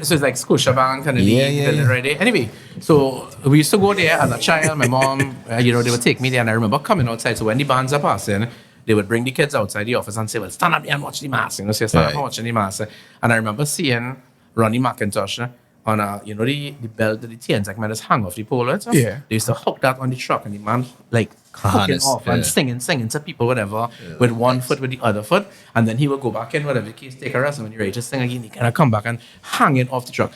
So it's like Scotiabank and the building right there. Anyway, so we used to go there as a child. My mom, they would take me there, and I remember coming outside. So when the bands are passing, they would bring the kids outside the office and say, well, stand up there and watch the mass. So stand up and watch the mass. And I remember seeing Ronnie McIntosh on the belt that the TN's like, man, just hang off the pole. Right? Yeah. They used to hook that on the truck, and the man like hooking off and singing to people, whatever, with one foot, with the other foot, and then he would go back in, whatever the case, take a rest, and when you're ready to sing again, he kind of come back and hang it off the truck.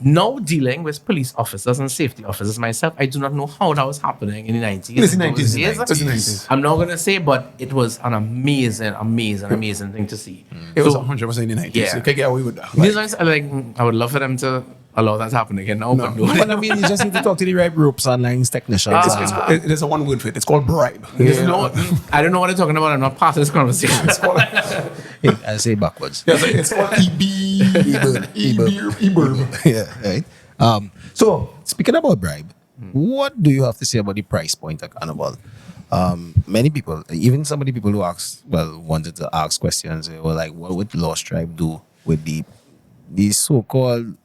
Now dealing with police officers and safety officers myself, I do not know how that was happening in the 90s. It's the 90s. I'm not going to say, but it was an amazing thing to see. It was 100% in the 90s. Yeah. You could get away with that. These ones, I would love for them to allow that to happen again now. But no. Well, you just need to talk to the right ropes and lines technicians. There's a one word for it. It's called bribe. I don't know what they're talking about. I'm not part of this conversation. I say backwards. It's called E-burb. Yeah, right. So, speaking about bribe, what do you have to say about the price point at Carnival? Many people, even some of the people who wanted to ask questions, they were like, what would Lost Tribe do with the so-called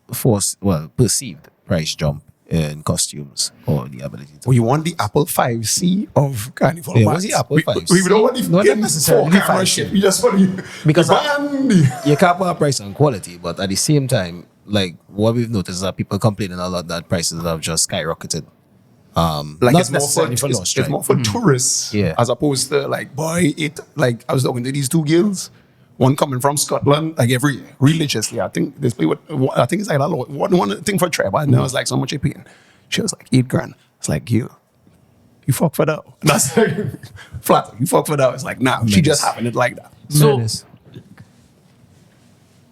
perceived price jump in costumes or the ability to... You want the Apple 5C of Carnival? Yeah, what's the Apple 5C? We don't want the not necessarily 4-camera shit. We just want the... Because the you can't put a price on quality, but at the same time, like what we've noticed is that people complaining a lot that prices have just skyrocketed. Like it's more for tourists, as opposed to like I was talking to these two girls, one coming from Scotland, like every year, religiously. I think they pay I think it's like a lot. One thing for Trevor, and I was like, so much you paying? She was like $8,000. It's like you fuck for that. That's like flat. You fuck for that. It's like nah. She just happened it like that. So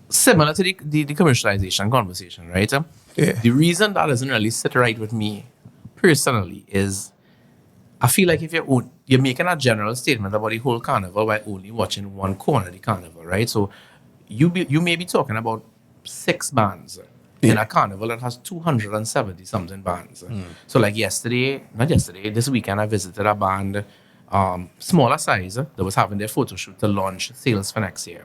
similar to the commercialization conversation, right? The reason that doesn't really sit right with me personally is I feel like if you're making a general statement about the whole carnival by only watching one corner of the carnival, right? So you may be talking about 6 bands in a carnival that has 270 something bands. So like this weekend I visited a band, smaller size, that was having their photo shoot to launch sales for next year.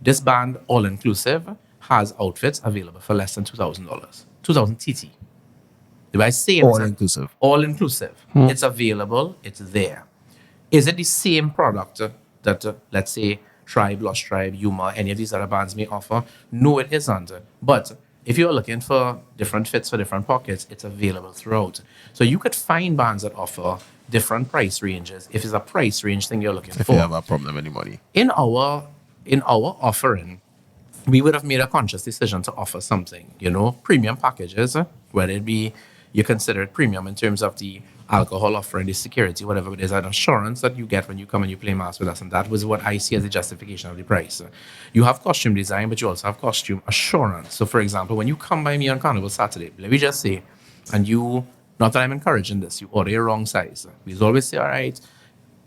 This band, all inclusive, has outfits available for less than $2,000, 2,000 TT. Do I say All inclusive. All inclusive. It's available. It's there. Is it the same product that, let's say, Tribe, Lost Tribe, Yuma, any of these other bands may offer? No, it isn't. But if you're looking for different fits for different pockets, it's available throughout. So you could find bands that offer different price ranges if it's a price range thing you're looking If for. you have a problem with any money. In our offering, we would have made a conscious decision to offer something, premium packages, whether it be you consider it premium in terms of the alcohol offering, the security, whatever, but there's an assurance that you get when you come and you play mass with us, and that was what I see as the justification of the price. You have costume design, but you also have costume assurance. So, for example, when you come by me on Carnival Saturday, let me just say, and you, not that I'm encouraging this, you order a wrong size. We always say, all right,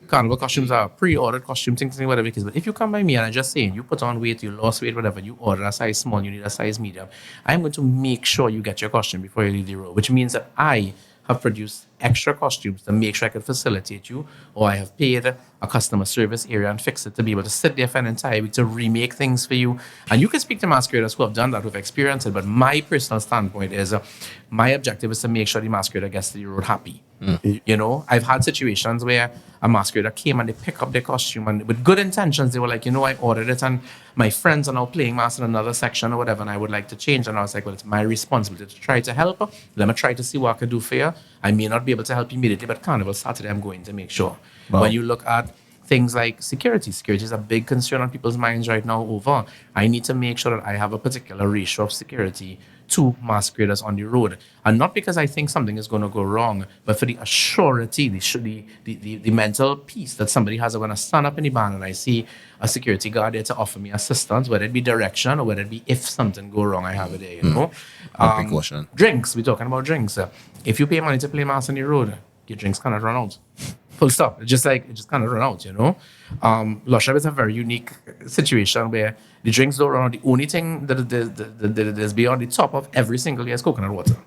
Carnival costumes are pre-ordered costume things, whatever it is. But if you come by me and I just saying you put on weight, you lost weight, whatever, you order a size small, you need a size medium, I'm going to make sure you get your costume before you leave the road, which means that I have produced extra costumes to make sure I can facilitate you, or I have paid a customer service area and fix it to be able to sit there for an entire week to remake things for you. And you can speak to masqueraders who have done that, who have experienced it, but my personal standpoint is my objective is to make sure the masquerader gets to the road happy. I've had situations where a masquerader came and they pick up their costume and with good intentions, they were like, I ordered it and my friends are now playing mass in another section or whatever, and I would like to change. And I was like, well, it's my responsibility to try to help. Let me try to see what I can do for you. I may not be able to help immediately, but Carnival Saturday, I'm going to make sure. Wow. When you look at things like security is a big concern on people's minds right now over. I need to make sure that I have a particular ratio of security to masqueraders on the road. And not because I think something is going to go wrong, but for the assurity, the mental peace that somebody has when I stand up in the band and I see a security guard there to offer me assistance, whether it be direction or whether it be if something go wrong, I have it there, Precaution. Drinks, we're talking about drinks. If you pay money to play mass on the road, your drinks cannot run out. Full stop. It just cannot run out, Lost Tribe is a very unique situation where the drinks don't run out. The only thing that is beyond the top of every single year is coconut water.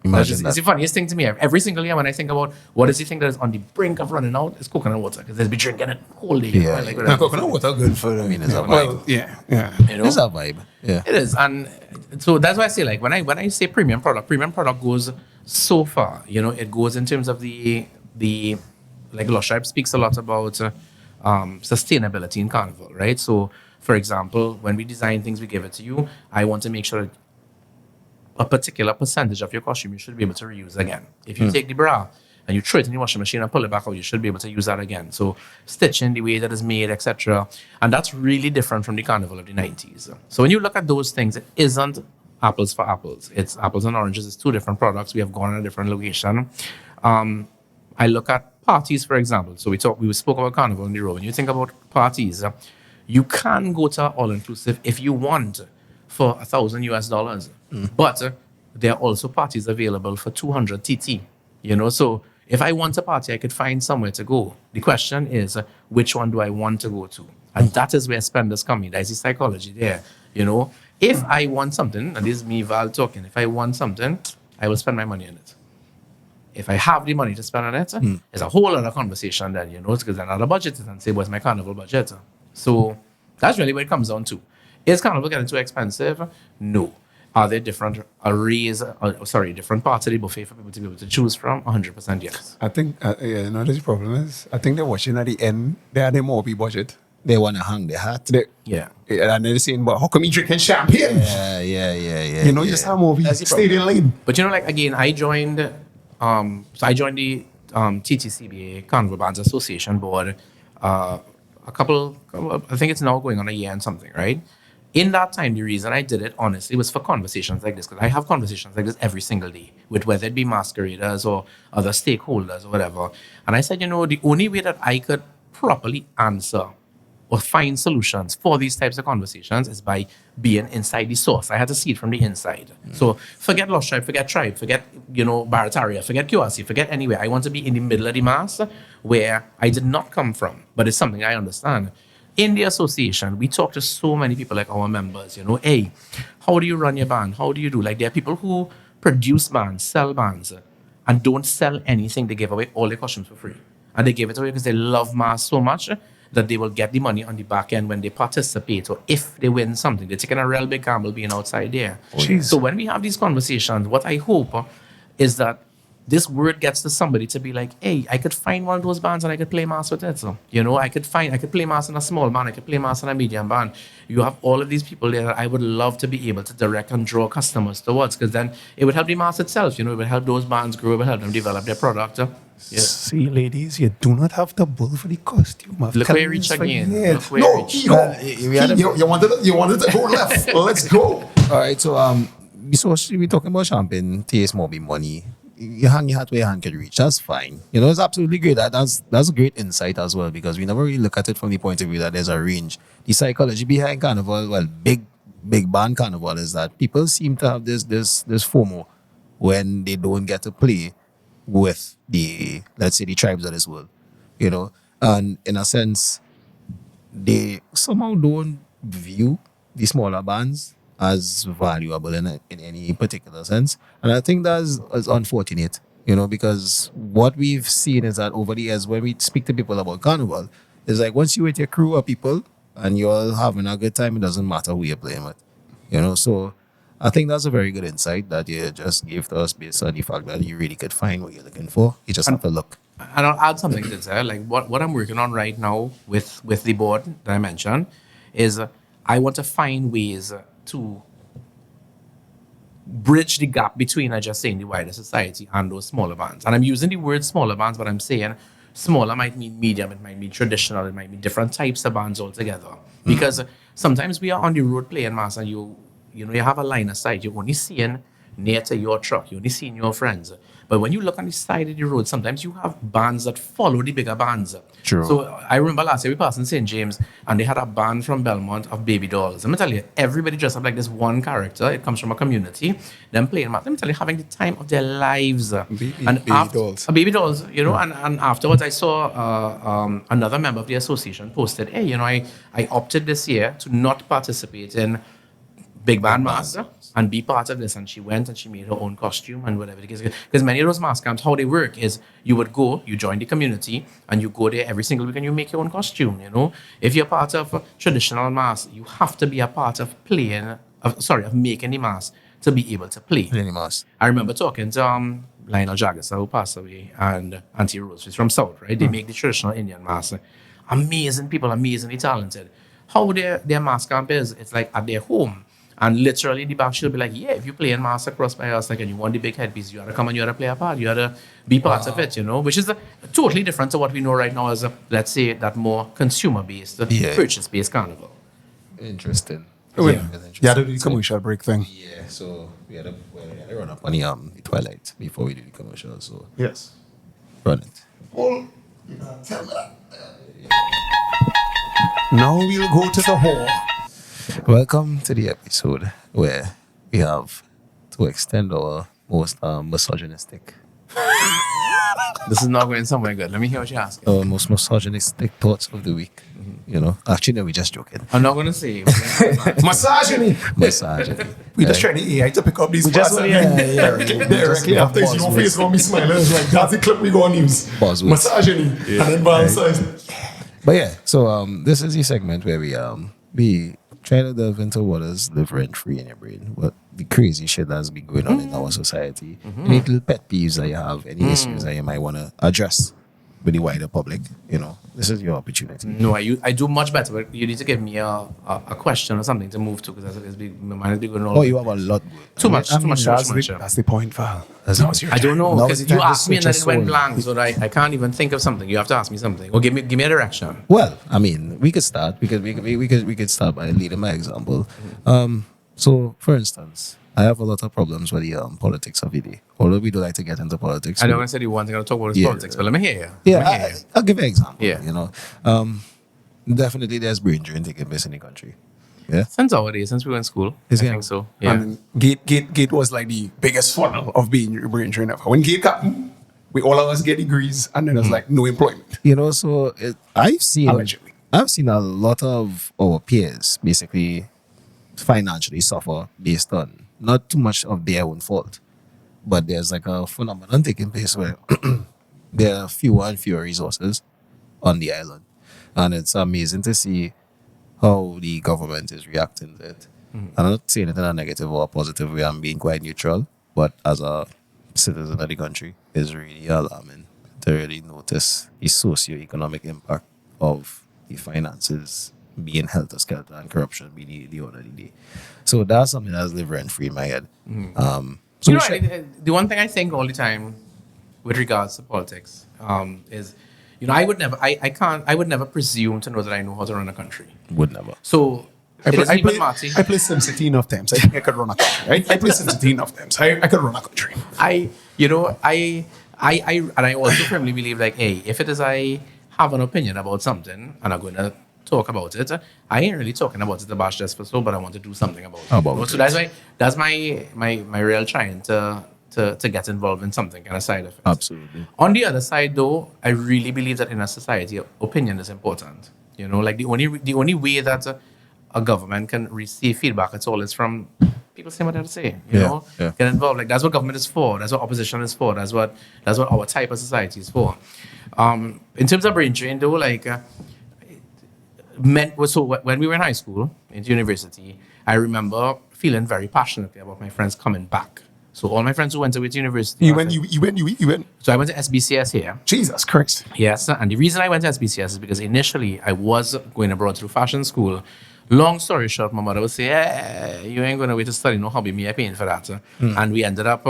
Imagine It's the funniest thing to me. Every single year when I think about what is the thing that is on the brink of running out, it's coconut water because they'll be drinking it whole day. Yeah. Like, Now, coconut water good for them. It's a vibe. Well, yeah. It's a vibe. Yeah. It is, and so that's why I say like when I say premium product goes so far. It goes in terms of the like Lost Tribe speaks a lot about sustainability in Carnival, right? So, for example, when we design things, we give it to you. I want to make sure that a particular percentage of your costume you should be able to reuse again. If you take the bra and you throw it in the washing machine and pull it back out, you should be able to use that again. So stitching, the way that is made, etc. And that's really different from the Carnival of the 90s. So when you look at those things, it isn't apples for apples. It's apples and oranges. It's two different products. We have gone in a different location. I look at parties, for example. So we spoke about Carnival on the road. When you think about parties, you can go to all-inclusive if you want for $1,000 US. But there are also parties available for 200 TT. So if I want a party, I could find somewhere to go. The question is, which one do I want to go to? And that is where spenders come in. There's the psychology there. If I want something, and this is me, Val, talking, if I want something, I will spend my money on it. If I have the money to spend on it, it's a whole other conversation then, because another budget and say, what's my Carnival budget? So that's really what it comes down to. Is Carnival getting too expensive? No. Are there different different parts of the buffet for people to be able to choose from? 100% yes. I think, the problem is, I think they're watching at the end, they had a more budget. They want to hang their hat. Yeah. And they're saying, but how come you drinking champagne? Yeah. Just have movie, That's the stay in lane. But again, I joined the TTCBA Carnival Bands Association board I think it's now going on a year and something, right? In that time, the reason I did it, honestly, was for conversations like this, because I have conversations like this every single day with whether it be masqueraders or other stakeholders or whatever. And I said, the only way that I could properly answer or find solutions for these types of conversations is by being inside the source. I had to see it from the inside. So forget Lost Tribe, forget Tribe, forget, Barataria, forget QRC, forget anywhere. I want to be in the middle of the mass where I did not come from, but it's something I understand. in the association, we talk to so many people like our members, hey, how do you run your band? How do you do? Like there are people who produce bands, sell bands, and don't sell anything. They give away all their costumes for free. And they give it away because they love mass so much that they will get the money on the back end when they participate or if they win something. They're taking a real big gamble being outside there. So when we have these conversations, what I hope is that this word gets to somebody to be like, hey, I could find one of those bands and I could play mass with it. So, I could play mass in a small band, I could play mass in a medium band. You have all of these people there that I would love to be able to direct and draw customers towards, because then it would help the mass itself, it would help those bands grow, it would help them develop their product. See, ladies, you do not have to bull for the costume. Look where you reach again. No, you wanted to go left. Let's go. All right, so we're talking about champagne, taste, more be money. You hang your hat where your hand can reach. That's fine. It's absolutely great. That's a great insight as well, because we never really look at it from the point of view that there's a range. The psychology behind Carnival, well, big band Carnival, is that people seem to have this FOMO when they don't get to play with the, let's say, the tribes of this world, and in a sense, they somehow don't view the smaller bands as valuable in any particular sense. And I think that's unfortunate, because what we've seen is that over the years, when we speak to people about Carnival, it's like once you're with your crew of people and you're all having a good time, it doesn't matter who you're playing with, So I think that's a very good insight that you just gave to us based on the fact that you really could find what you're looking for. You just have to look. And I'll add something to that. Like what I'm working on right now with the board that I mentioned is I want to find ways to bridge the gap between, I just saying, the wider society and those smaller bands. And I'm using the word smaller bands, but I'm saying smaller might mean medium, it might mean traditional, it might mean different types of bands altogether. Because sometimes we are on the road playing mass and you have a line of sight. You're only seeing near to your truck. You're only seeing your friends. But when you look on the side of the road, sometimes you have bands that follow the bigger bands. True. So I remember last year we passed in St. James and they had a band from Belmont of baby dolls. Let me tell you, everybody dressed up like this one character. It comes from a community. Them playing mass. Let me tell you, having the time of their lives. Baby dolls. Baby dolls, and afterwards I saw another member of the association posted, hey, I opted this year to not participate in big band mass and be part of this. And she went and she made her own costume and whatever it is. Because many of those mass camps, how they work is you join the community and you go there every single week and you make your own costume, If you're part of traditional mass, you have to be a part of of making the mass to be able to play. Mass. I remember talking to Lionel Jagger, who passed away, and Auntie Rose, who's from South, right? They make the traditional Indian mass. Amazing people, amazingly talented. How their mass camp is, it's like at their home. And literally the back she'll be like, yeah, if you play in mass across by us, and you want the big headpiece, you have to come and you have to play a part. You have to be part of it, which is totally different to what we know right now as, let's say, that more consumer-based, purchase-based carnival. Interesting. Yeah, the commercial break thing. Yeah, so we had to run up on the twilight before we do the commercial. So Yes. run it. Well, tell me that. Now we'll go to the hall. Welcome to the episode where we have to extend our most misogynistic, This is not going somewhere good. Let me hear what you're asking. our most misogynistic thoughts of the week. Actually, no, we're just joking. I'm not going to say. Misogyny. Misogyny. We just try the AI to pick up these parts and directly after you know face gonna be smiling. It's like that's the clip we gonna use. Buzzwords. Misogyny. And then balance size. But yeah, so this is the segment where we try to delve into what is live rent free in your brain, what the crazy shit that's been going on in our society, any little pet peeves that you have, any issues that you might want to address with the wider public. This is your opportunity. No, I do much better, but you need to give me a question or something to move to, because my mind is going all. Oh, you have a lot. Too much. That's the point, Val. I don't know, Now because is the you time to asked me and switch then it your went soul. blank, so that I can't even think of something. You have to ask me something, or give me a direction. Well, I mean, we could start. We could start by leading my example. So, for instance, I have a lot of problems with the politics of the day. Although we do like to get into politics. I don't want to say the one thing I'm going to talk about is Yeah. politics, but let me hear you. Yeah, I'll give you an example. Yeah. Definitely there's brain drain taking place in the country. Yeah. Since our days, since we were in school, I think so. Yeah. And Gate was like the biggest funnel of being brain drain ever. When Gate happened, we all of us get degrees and then there's like no employment. So I've seen Allegedly. I've seen a lot of our peers basically financially suffer based on not too much of their own fault, but there's like a phenomenon taking place where there are fewer and fewer resources on the island. And it's amazing to see how the government is reacting to it. I'm not saying it in a negative or a positive way, I'm being quite neutral, but as a citizen of the country, it's really alarming to really notice the socio-economic impact of the finances being helter skelter and corruption being the order of the day. So that's something that's live rent free in my head. So You we know, should- the one thing I think all the time with regards to politics is, I would never, I can't, I would never presume to know that I know how to run a country. would never. So I it play, isn't I, even play, Marty. I play SimCity enough times. I think I could run a country. I play SimCity enough times. I could run a country. And I also firmly believe, like, hey, if it is I have an opinion about something and I'm going to talk about it, I ain't really talking about it about just for so, but I want to do something about it. About So it. that's my real trying to get involved in something kind of side of it. Absolutely. On the other side, though, I really believe that in a society, opinion is important. Like the only way that a government can receive feedback at all is from people saying what they have to say. Yeah. Get involved. Like that's what government is for. That's what opposition is for. That's what our type of society is for. In terms of brain drain, though, like when we were in high school, into university, I remember feeling very passionately about my friends coming back. So all my friends who went away to university. You went. So I went to SBCS here. Jesus Christ. Yes, and the reason I went to SBCS is because initially I was going abroad through fashion school. Long story short, my mother would say, you ain't going away to study no hobby, me I paying for that. And we ended up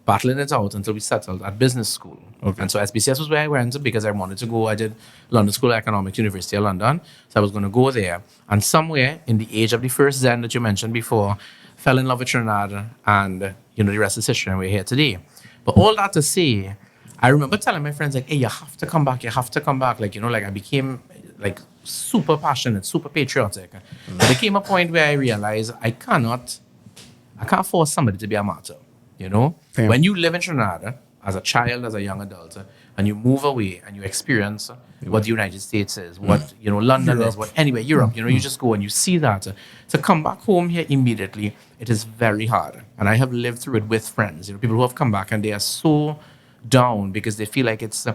battling it out until we settled at business school. Okay. And so SBCS was where I went because I wanted to go. I did London School of Economics, University of London. So I was going to go there. And somewhere in the age of the first Zen that you mentioned before, fell in love with Trinidad, and the rest is history, and we're here today. But all that to say, I remember telling my friends, like, hey, you have to come back, like, like I became like super passionate, super patriotic. But there came a point where I realized I can't force somebody to be a martyr, Fair. When you live in Trinidad as a child, as a young adult, and you move away and you experience what the United States is, what London is, what anywhere, Europe, you just go and you see that. To come back home here immediately, it is very hard. And I have lived through it with friends, people who have come back and they are so down because they feel like it's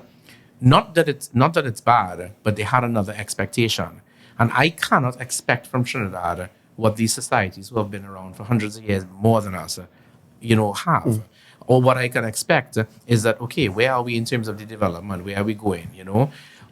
not that it's bad, but they had another expectation. And I cannot expect from Trinidad what these societies who have been around for hundreds of years more than us, have. Or what I can expect is that, okay, where are we in terms of the development? Where are we going?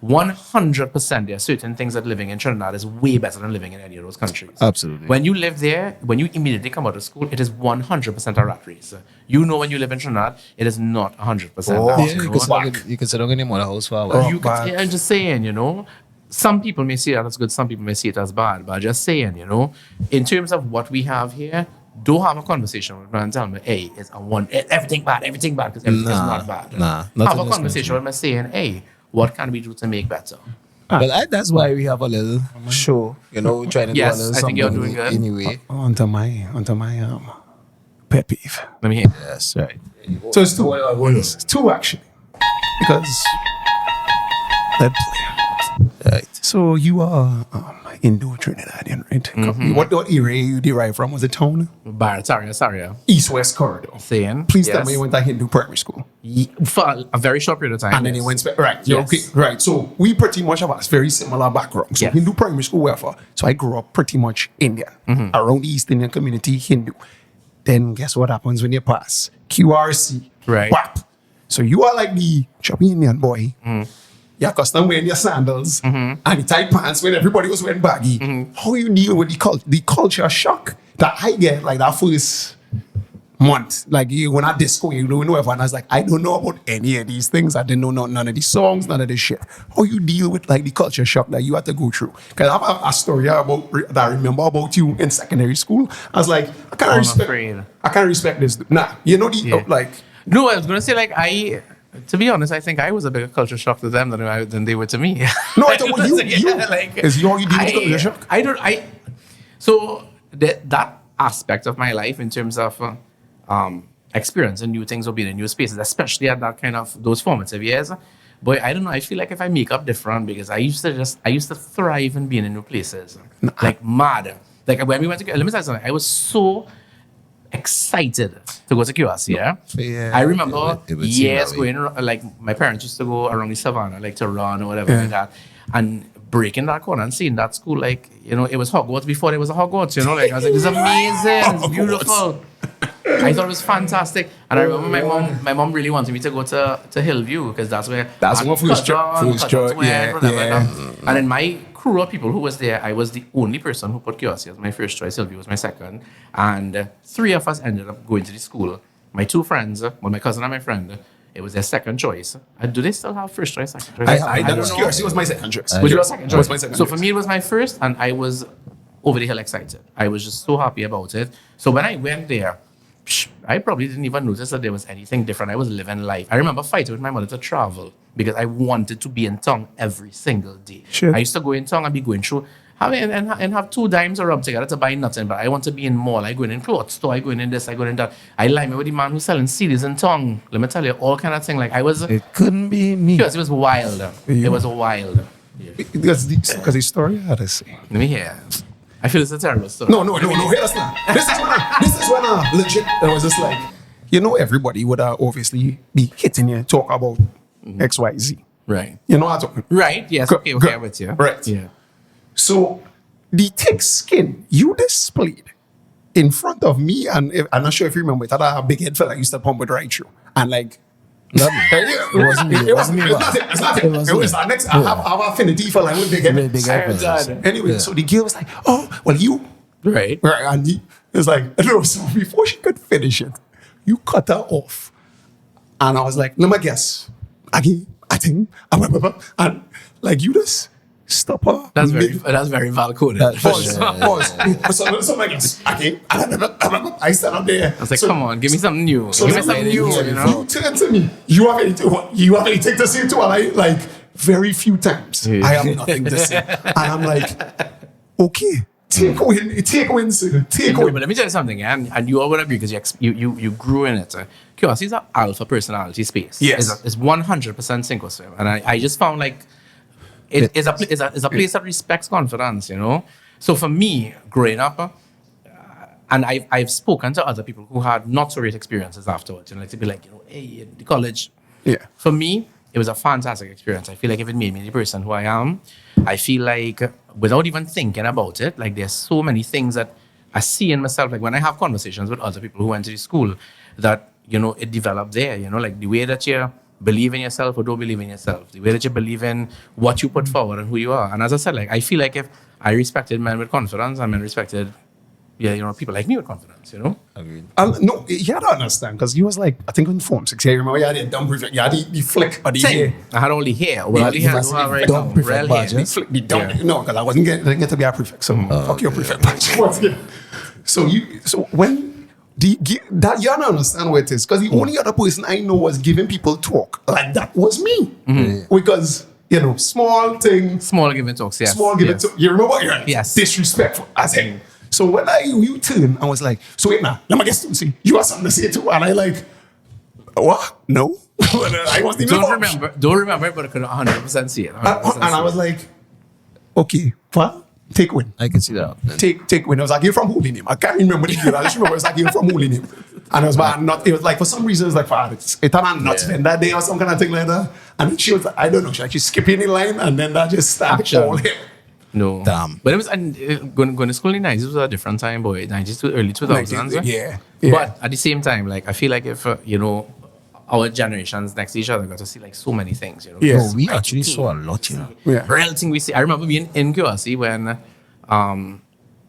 100% there are certain things that living in Trinidad is way better than living in any of those countries. Absolutely. When you live there, when you immediately come out of school, it is 100% a rat race. When you live in Trinidad, it is not 100% that. Yeah, you can sit down in your mother house for a while. Back. I'm just saying, some people may see that as good, some people may see it as bad, but just saying, in terms of what we have here, don't have a conversation with me and tell me, hey, everything bad, because everything is not bad. Nah, not have in a this conversation with me saying, hey, what can we do to make better? Well, that's why we have a little show, trying to Yes, do a little I think you're something doing good. anyway. Onto my pet peeve. Let me hear. Yes, right. So it's two. It's two actually. Because let's play. Right. So you are Indo-Trinidadian, right? What area you derive from? Was it town? Barataria. East-West corridor. Saying. Please yes. tell me you went to Hindu primary school. For a very short period of time. And then you went, right, Yes. okay, right. So we pretty much have a very similar background. So Yes. Hindu primary school, wherever. So I grew up pretty much Indian, around the East Indian community, Hindu. Then guess what happens when you pass? QRC. Right. WAP. So you are like the chubby Indian boy. You're accustomed wearing your sandals and the tight pants when everybody was wearing baggy. How you deal with the culture shock that I get like that first month? Like you when I disco, you don't know everyone. I was like, I don't know about any of these things. I didn't know none of these songs, none of this shit. How you deal with like the culture shock that you had to go through? Because I have a story that I remember about you in secondary school. I was like, I can't respect this. Nah, like. No, I was going to say, to be honest, I think I was a bigger culture shock to them than they were to me. No, I thought you. Is you deal with culture shock? So that aspect of my life in terms of experiencing new things or being in new spaces, especially at that kind of those formative years, Boy, I don't know. I feel like if I make up different because I used to thrive in being in new places, like mad. Like when we went to, let me tell you something. I was so excited to go to QRC. Yeah, I remember it would seem years that way. going around, like my parents used to go around the savannah, like to run or whatever like that, and breaking that corner and seeing that school, like it was Hogwarts before there was a Hogwarts. Like I was like, this is amazing, it's beautiful. I thought it was fantastic, and I remember my mom really wanted me to go to Hillview because that's where what first choice, yeah. And in my crew of people who was there, I was the only person who put QRC as my first choice. Hillview was my second, and three of us ended up going to the school. My two friends, my cousin and my friend, it was their second choice. Do they still have first choice, second choice? I don't know. QRC was my second choice. Was your second choice? Was my second So choice. for me, it was my first, and I was over the hill excited. I was just so happy about it. So when I went there, I probably didn't even notice that there was anything different. I was living life. I remember fighting with my mother to travel because I wanted to be in town every single day. Sure. I used to go in town and be going through and have 2 dimes or rub together to buy nothing, but I want to be in mall. I go in clothes store, I go in this, I go in that. I like me with the man who's selling CDs in town. Let me tell you, all kind of thing. Like I was, It couldn't be me. because it was wild. It was wild. Because the story had to say. Let me hear. I feel it's a terrible story. No, hear us now. This is when legit, I was just like, everybody would obviously be hitting you, talk about XYZ. Right. You know what I'm talking? Right. Yes. Okay. I'm with you. Right. Yeah. So the thick skin you displayed in front of me, and I'm not sure if you remember, it had a big head fella used to pump it right through. And like, It wasn't me. It wasn't me. It's not it. It wasn't It was me. our next. I have affinity for like with big head. Big head. Anyway, so the girl was like, "Oh, well, you." Right. Right, and he was like, no, so before she could finish it, you cut her off. And I was like, let me guess. Again, I think, and like you just stop her. That's very well coded. Pause. So my guess. Again, I stand up there. I was like, come on, give me something new. So Give me that's something new, you turn to me. You have anything to say to her? Like very few times. Yeah. I have nothing to say. And I'm like, okay. Take away, sir. Take No, away. but let me tell you something, and you all would agree because you grew in it. QRC is an alpha personality space. Yes. It's 100% sink or swim, and I just found like it is a place that respects confidence. So for me, growing up, and I've spoken to other people who had not so great experiences afterwards, like to be like, hey, in the college. Yeah. For me, it was a fantastic experience. I feel like if it made me the person who I am, I feel like without even thinking about it, like there's so many things that I see in myself. Like when I have conversations with other people who went to the school, that it developed there. Like the way that you believe in yourself or don't believe in yourself, the way that you believe in what you put forward and who you are. And as I said, like I feel like if I respected men with confidence, and men respected, people like me with confidence. Agreed. No, you had to understand because he was like, I think in Form 6. Yeah, you remember you had the dumb prefect, you had the flick of the hair. I had only hair. Well, I Yeah, had the right dumb now, prefect real badge, hair. yeah? The dumb, no, because I didn't get to be a prefect. So fuck your prefect badge. Once again. So when that you don't understand what it is, because the only other person I know was giving people talk like that was me. Because small thing, Small give and talks, yes. small give yes. it to you. Remember, you're Yes. disrespectful as hell. So when you turn, I was like, so wait now, let me guess to see you have something to say too, and I like, what? No, I wasn't even Don't remember it, but I could 100% see it. 100% and I was like, okay, what? Take win. I can see that. Take win. I was like, you're from holding him. I can't remember the girl. I just remember it was like, you're from holding him. And it was like, for some reason, it was like, it had nuts been that day or some kind of thing like that. And then she was like, I don't know, she like, skipping the line, and then that just started Action. all him. No. Damn. But it was going to school in the 90s was a different time, boy. 90s to early 2000s. Yeah. But at the same time, like, I feel like if, our generations next to each other got to see like so many things, Yeah. No, we actually saw a lot, Yeah. Real thing we see. I remember being in QRC when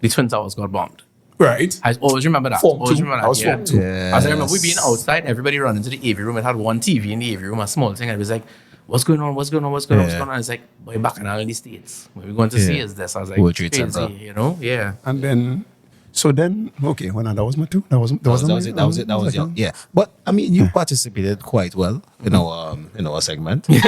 the Twin Towers got bombed. Right. I always remember that. Form Always two. remember that. I was yeah. Form two. As I remember, we being outside, everybody running to the AV room. It had one TV in the AV room, a small thing. And it was like, what's going on? What's going on? What's going on? What's Yeah. going on? It's like, boy, back in all in the States. What we're going to see is this. I was like, World Trade crazy, Center. Yeah. And then So then, okay, well, that was my two. That was it. Yeah, but I mean, you participated quite well in our segment. Yeah.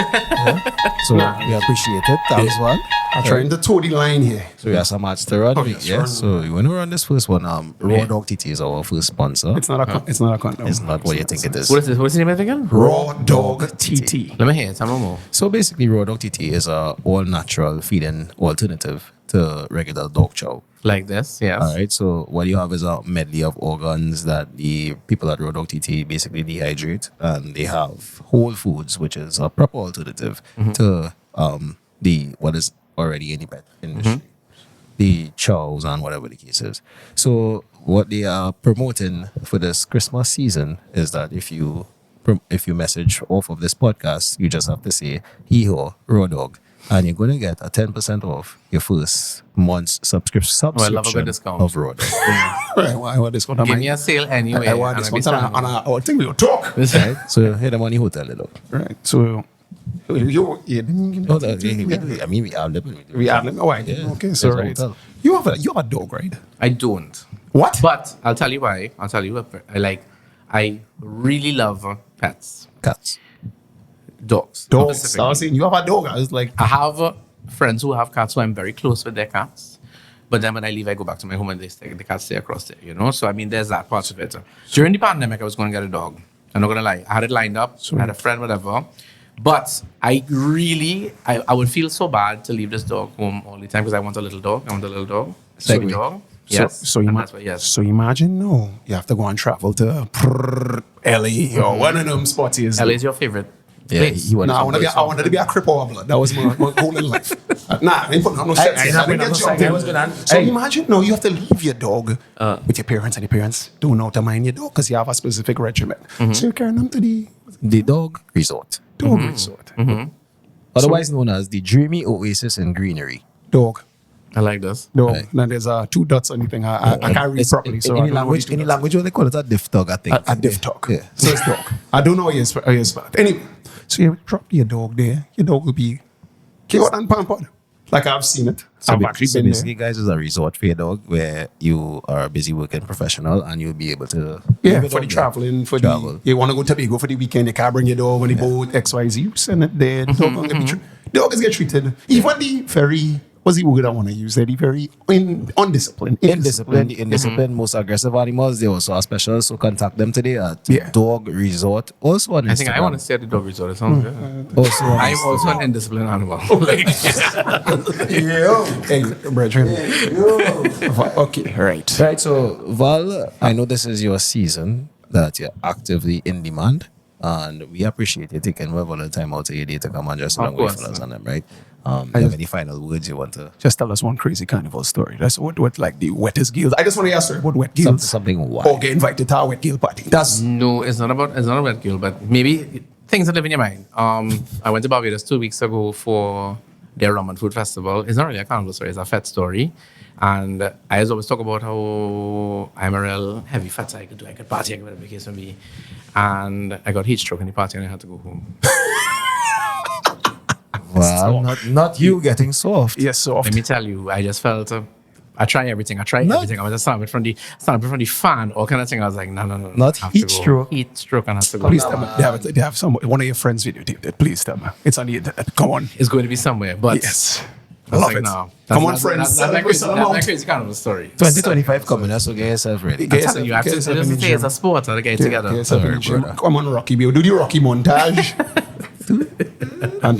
So we appreciate it as well. I'm trying to toe the line here. So we have some match to run. Yes, Yeah. run. So you want to run this first one? Raw Dog TT is our first sponsor. It's not a con. It's not a con. It's not what you think it is. What is this? What's the name of it again? Raw Dog TT. Let me hear it. Tell me more. So basically, Raw Dog TT is a all natural feeding alternative to regular dog chow. Like this, yes. All right. So what you have is a medley of organs that the people at Raw Dog TT basically dehydrate, and they have whole foods, which is a proper alternative to the what is already in the pet industry, the chows and whatever the case is. So what they are promoting for this Christmas season is that if you message off of this podcast, you just have to say "Hee-haw, Raw Dog," and you're going to get a 10% off your first month's subscription I love a good discount. of Raw Dog. Right, well, I want this one. Give me a sale anyway. I want and this I'll one. be And I think we'll talk. Right? So hit them on the hotel, look. Right. So you didn't give me. Oh, I mean, we are living. We are. Oh, right. Yeah. Okay. So There's a right. hotel. You have a dog, right? I don't. What? But I'll tell you why. I'll tell you what I really love pets. Cats. Dogs. Dogs. specifically. I was saying you have a dog. I was like, I have friends who have cats, so I'm very close with their cats. But then when I leave, I go back to my home and the cats stay across there, you know? So, I mean, there's that part of it. During the pandemic, I was going to get a dog. I'm not going to lie. I had it lined up. I had a friend, whatever. But I would feel so bad to leave this dog home all the time because I want a little dog. Sweet dog. Yes. So and that's what, yes. So imagine, no, you have to go and travel to LA or one of them spots. Is LA is your favorite Yeah, place. he wanted I wanted to be a cripple blood. That was my goal in life. I ain't putting on no sense. I didn't get jumped in. So imagine, no, you have to leave your dog with your parents, and your parents don't know to mind your dog because you have a specific regimen. So you're carrying them to the dog resort. dog resort. Otherwise known as the Dreamy Oasis in Greenery. Dog. I like this. Dog. Right. Now there's 2 dots on anything. I can't read It's- properly. in So any language, what they call it, a diff dog, I think. A diff dog. Yeah. So it's dog. I don't know how you spell it. Anyway, so you drop your dog there. Your dog will be cute and pampered. Like I've seen it. So, I've actually been basically, there. guys, is a resort for your dog where you are a busy working professional and you'll be able to Yeah, leave it for the out there. traveling, for Travel. the you want to go to Tobago for the weekend, you can't bring your dog on the boat, XYZ, you send it there. The dog gonna be dogs get treated. Even the very what's the word I want to use? They're the very undisciplined. Indisciplined, most aggressive animals, they also are special. So contact them today at Yeah. Dog Resort. Also on Instagram. I think I want to stay at the dog resort. It sounds good. Also on I'm Instagram. also an indisciplined animal. Hey, brethren. Okay, right. Right, so Val, I know this is your season that you're actively in demand, and we appreciate you taking whatever the time out of your day to come and just Of along with course. us on them, right? You have any final words you want to? Just tell us one crazy carnival story. That's what like the wettest gills. I just want to ask her about wet gills. Something wild. Or get invited to our wet gill party. That's No, it's not about guilt, but maybe things that live in your mind. I went to Barbados 2 weeks ago for their rum and food festival. It's not really a carnival story; it's a fete story. And I always talk about how I'm a real heavy fat, so I could party, I could whatever the case may be. And I got heat stroke in the party, and I had to go home. Well, not you getting soft. yes, so Let me tell you, I just felt. I try everything. I was just starting from the fan, all kind of thing. I was like, no. Not I have to heat go. stroke. Heat stroke, and I have to go. please tell me. They have some one of your friends videotaped it. Please tell me. It's on the internet. Come on. It's going to be somewhere, but Yes. I was Love like, it. no. Come on, friends. That's my Celebrate crazy, some that's my amount. crazy carnival story. 2025 coming up, so get yourself ready. Get I'm telling you, I have to. Get yourself in the It's gym. a sport. I get together. Get yourself in the Alright, gym. brother. Come on, Rocky. Bill. Do the Rocky montage.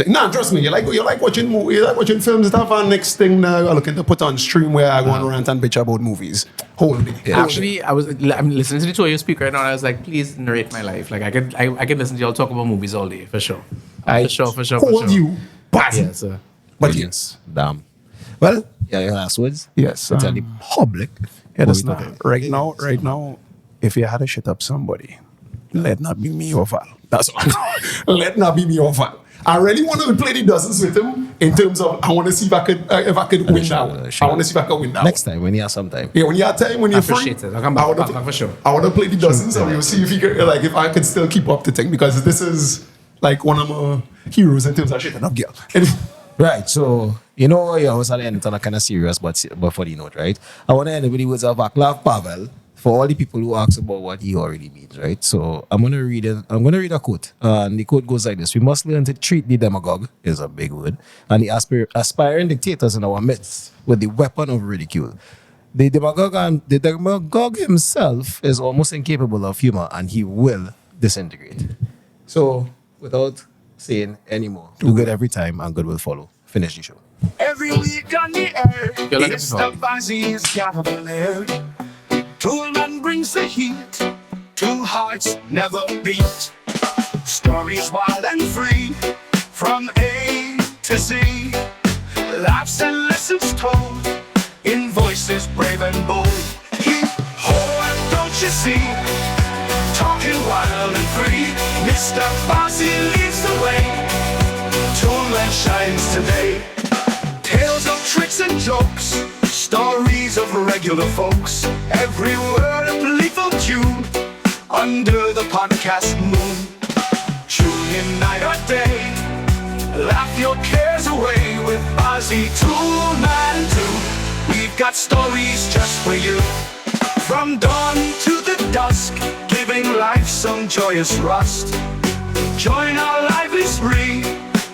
Nah, trust me. You like watching movies. You like watching films and stuff. And next thing now, I'm looking to put on stream where I go and rant and bitch about movies. Hold me. Actually, I'm listening to the two of you speak right now, and I was like, please narrate my life. Like I could listen to y'all talk about movies all day for sure. For sure. Hold you. But Yeah, so. But yes. Damn. Well, yeah, your last words. Yes. To tell the public. Yeah, that's what we not, talking. right now, if you had to shit up somebody, let not be me or Val. That's all. Let not be me or Val. I really want to play the dozens with him in terms of I want to see if I could win that one. I want to see if I can win that Next time when you have some time. one. Yeah, when you have time, when you're free, appreciate it. I'll come back, I wanna I'll come back for sure. I want to play the dozens and we'll see if you can, like if I could still keep up the thing because this is like one of my heroes in terms of shitting up girl. Right. So, you know, you always had to end on a kind of serious but funny note, right? I want to end with the words of Vaclav Pavel for all the people who ask about what he already means, right? So I'm gonna read a quote. And the quote goes like this: We must learn to treat the demagogue, is a big word, and the aspiring dictators in our midst with the weapon of ridicule. The demagogue himself is almost incapable of humor and he will disintegrate. So, without saying any more, do good every time and good will follow. Finish the show. Every week on the air, You're like it's a the Bazzi's gathered. Toolman brings the heat, two hearts never beat. Stories wild and free, from A to Z. Laughs and lessons told, in voices brave and bold. Oh, don't you see? Talking wild and free, Mr. Bazzi leads the way. Toolman shines today. Tales of tricks and jokes, stories of regular folks. Every word a playful tune, under the podcast moon. Tune in night or day, laugh your cares away with Ozzy Toolman 2. We've got stories just for you. From dawn to the dusk, giving life some joyous rust. Join our lively spree,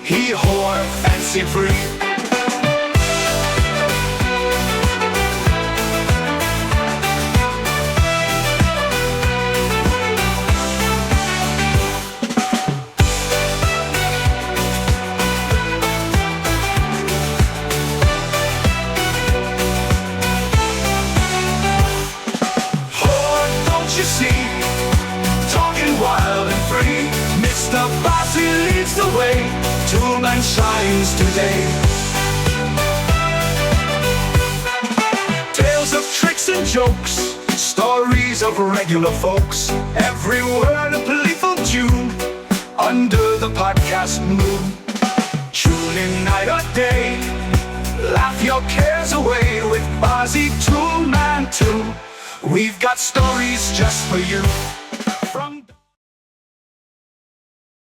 hee-haw, fancy free. You see, talking wild and free, Mr. Bossy leads the way, Toolman shines today. Tales of tricks and jokes, stories of regular folks. Every word a playful tune, under the podcast moon. Tune in night or day, laugh your cares away with Bossy Toolman 2. We've got stories just for you.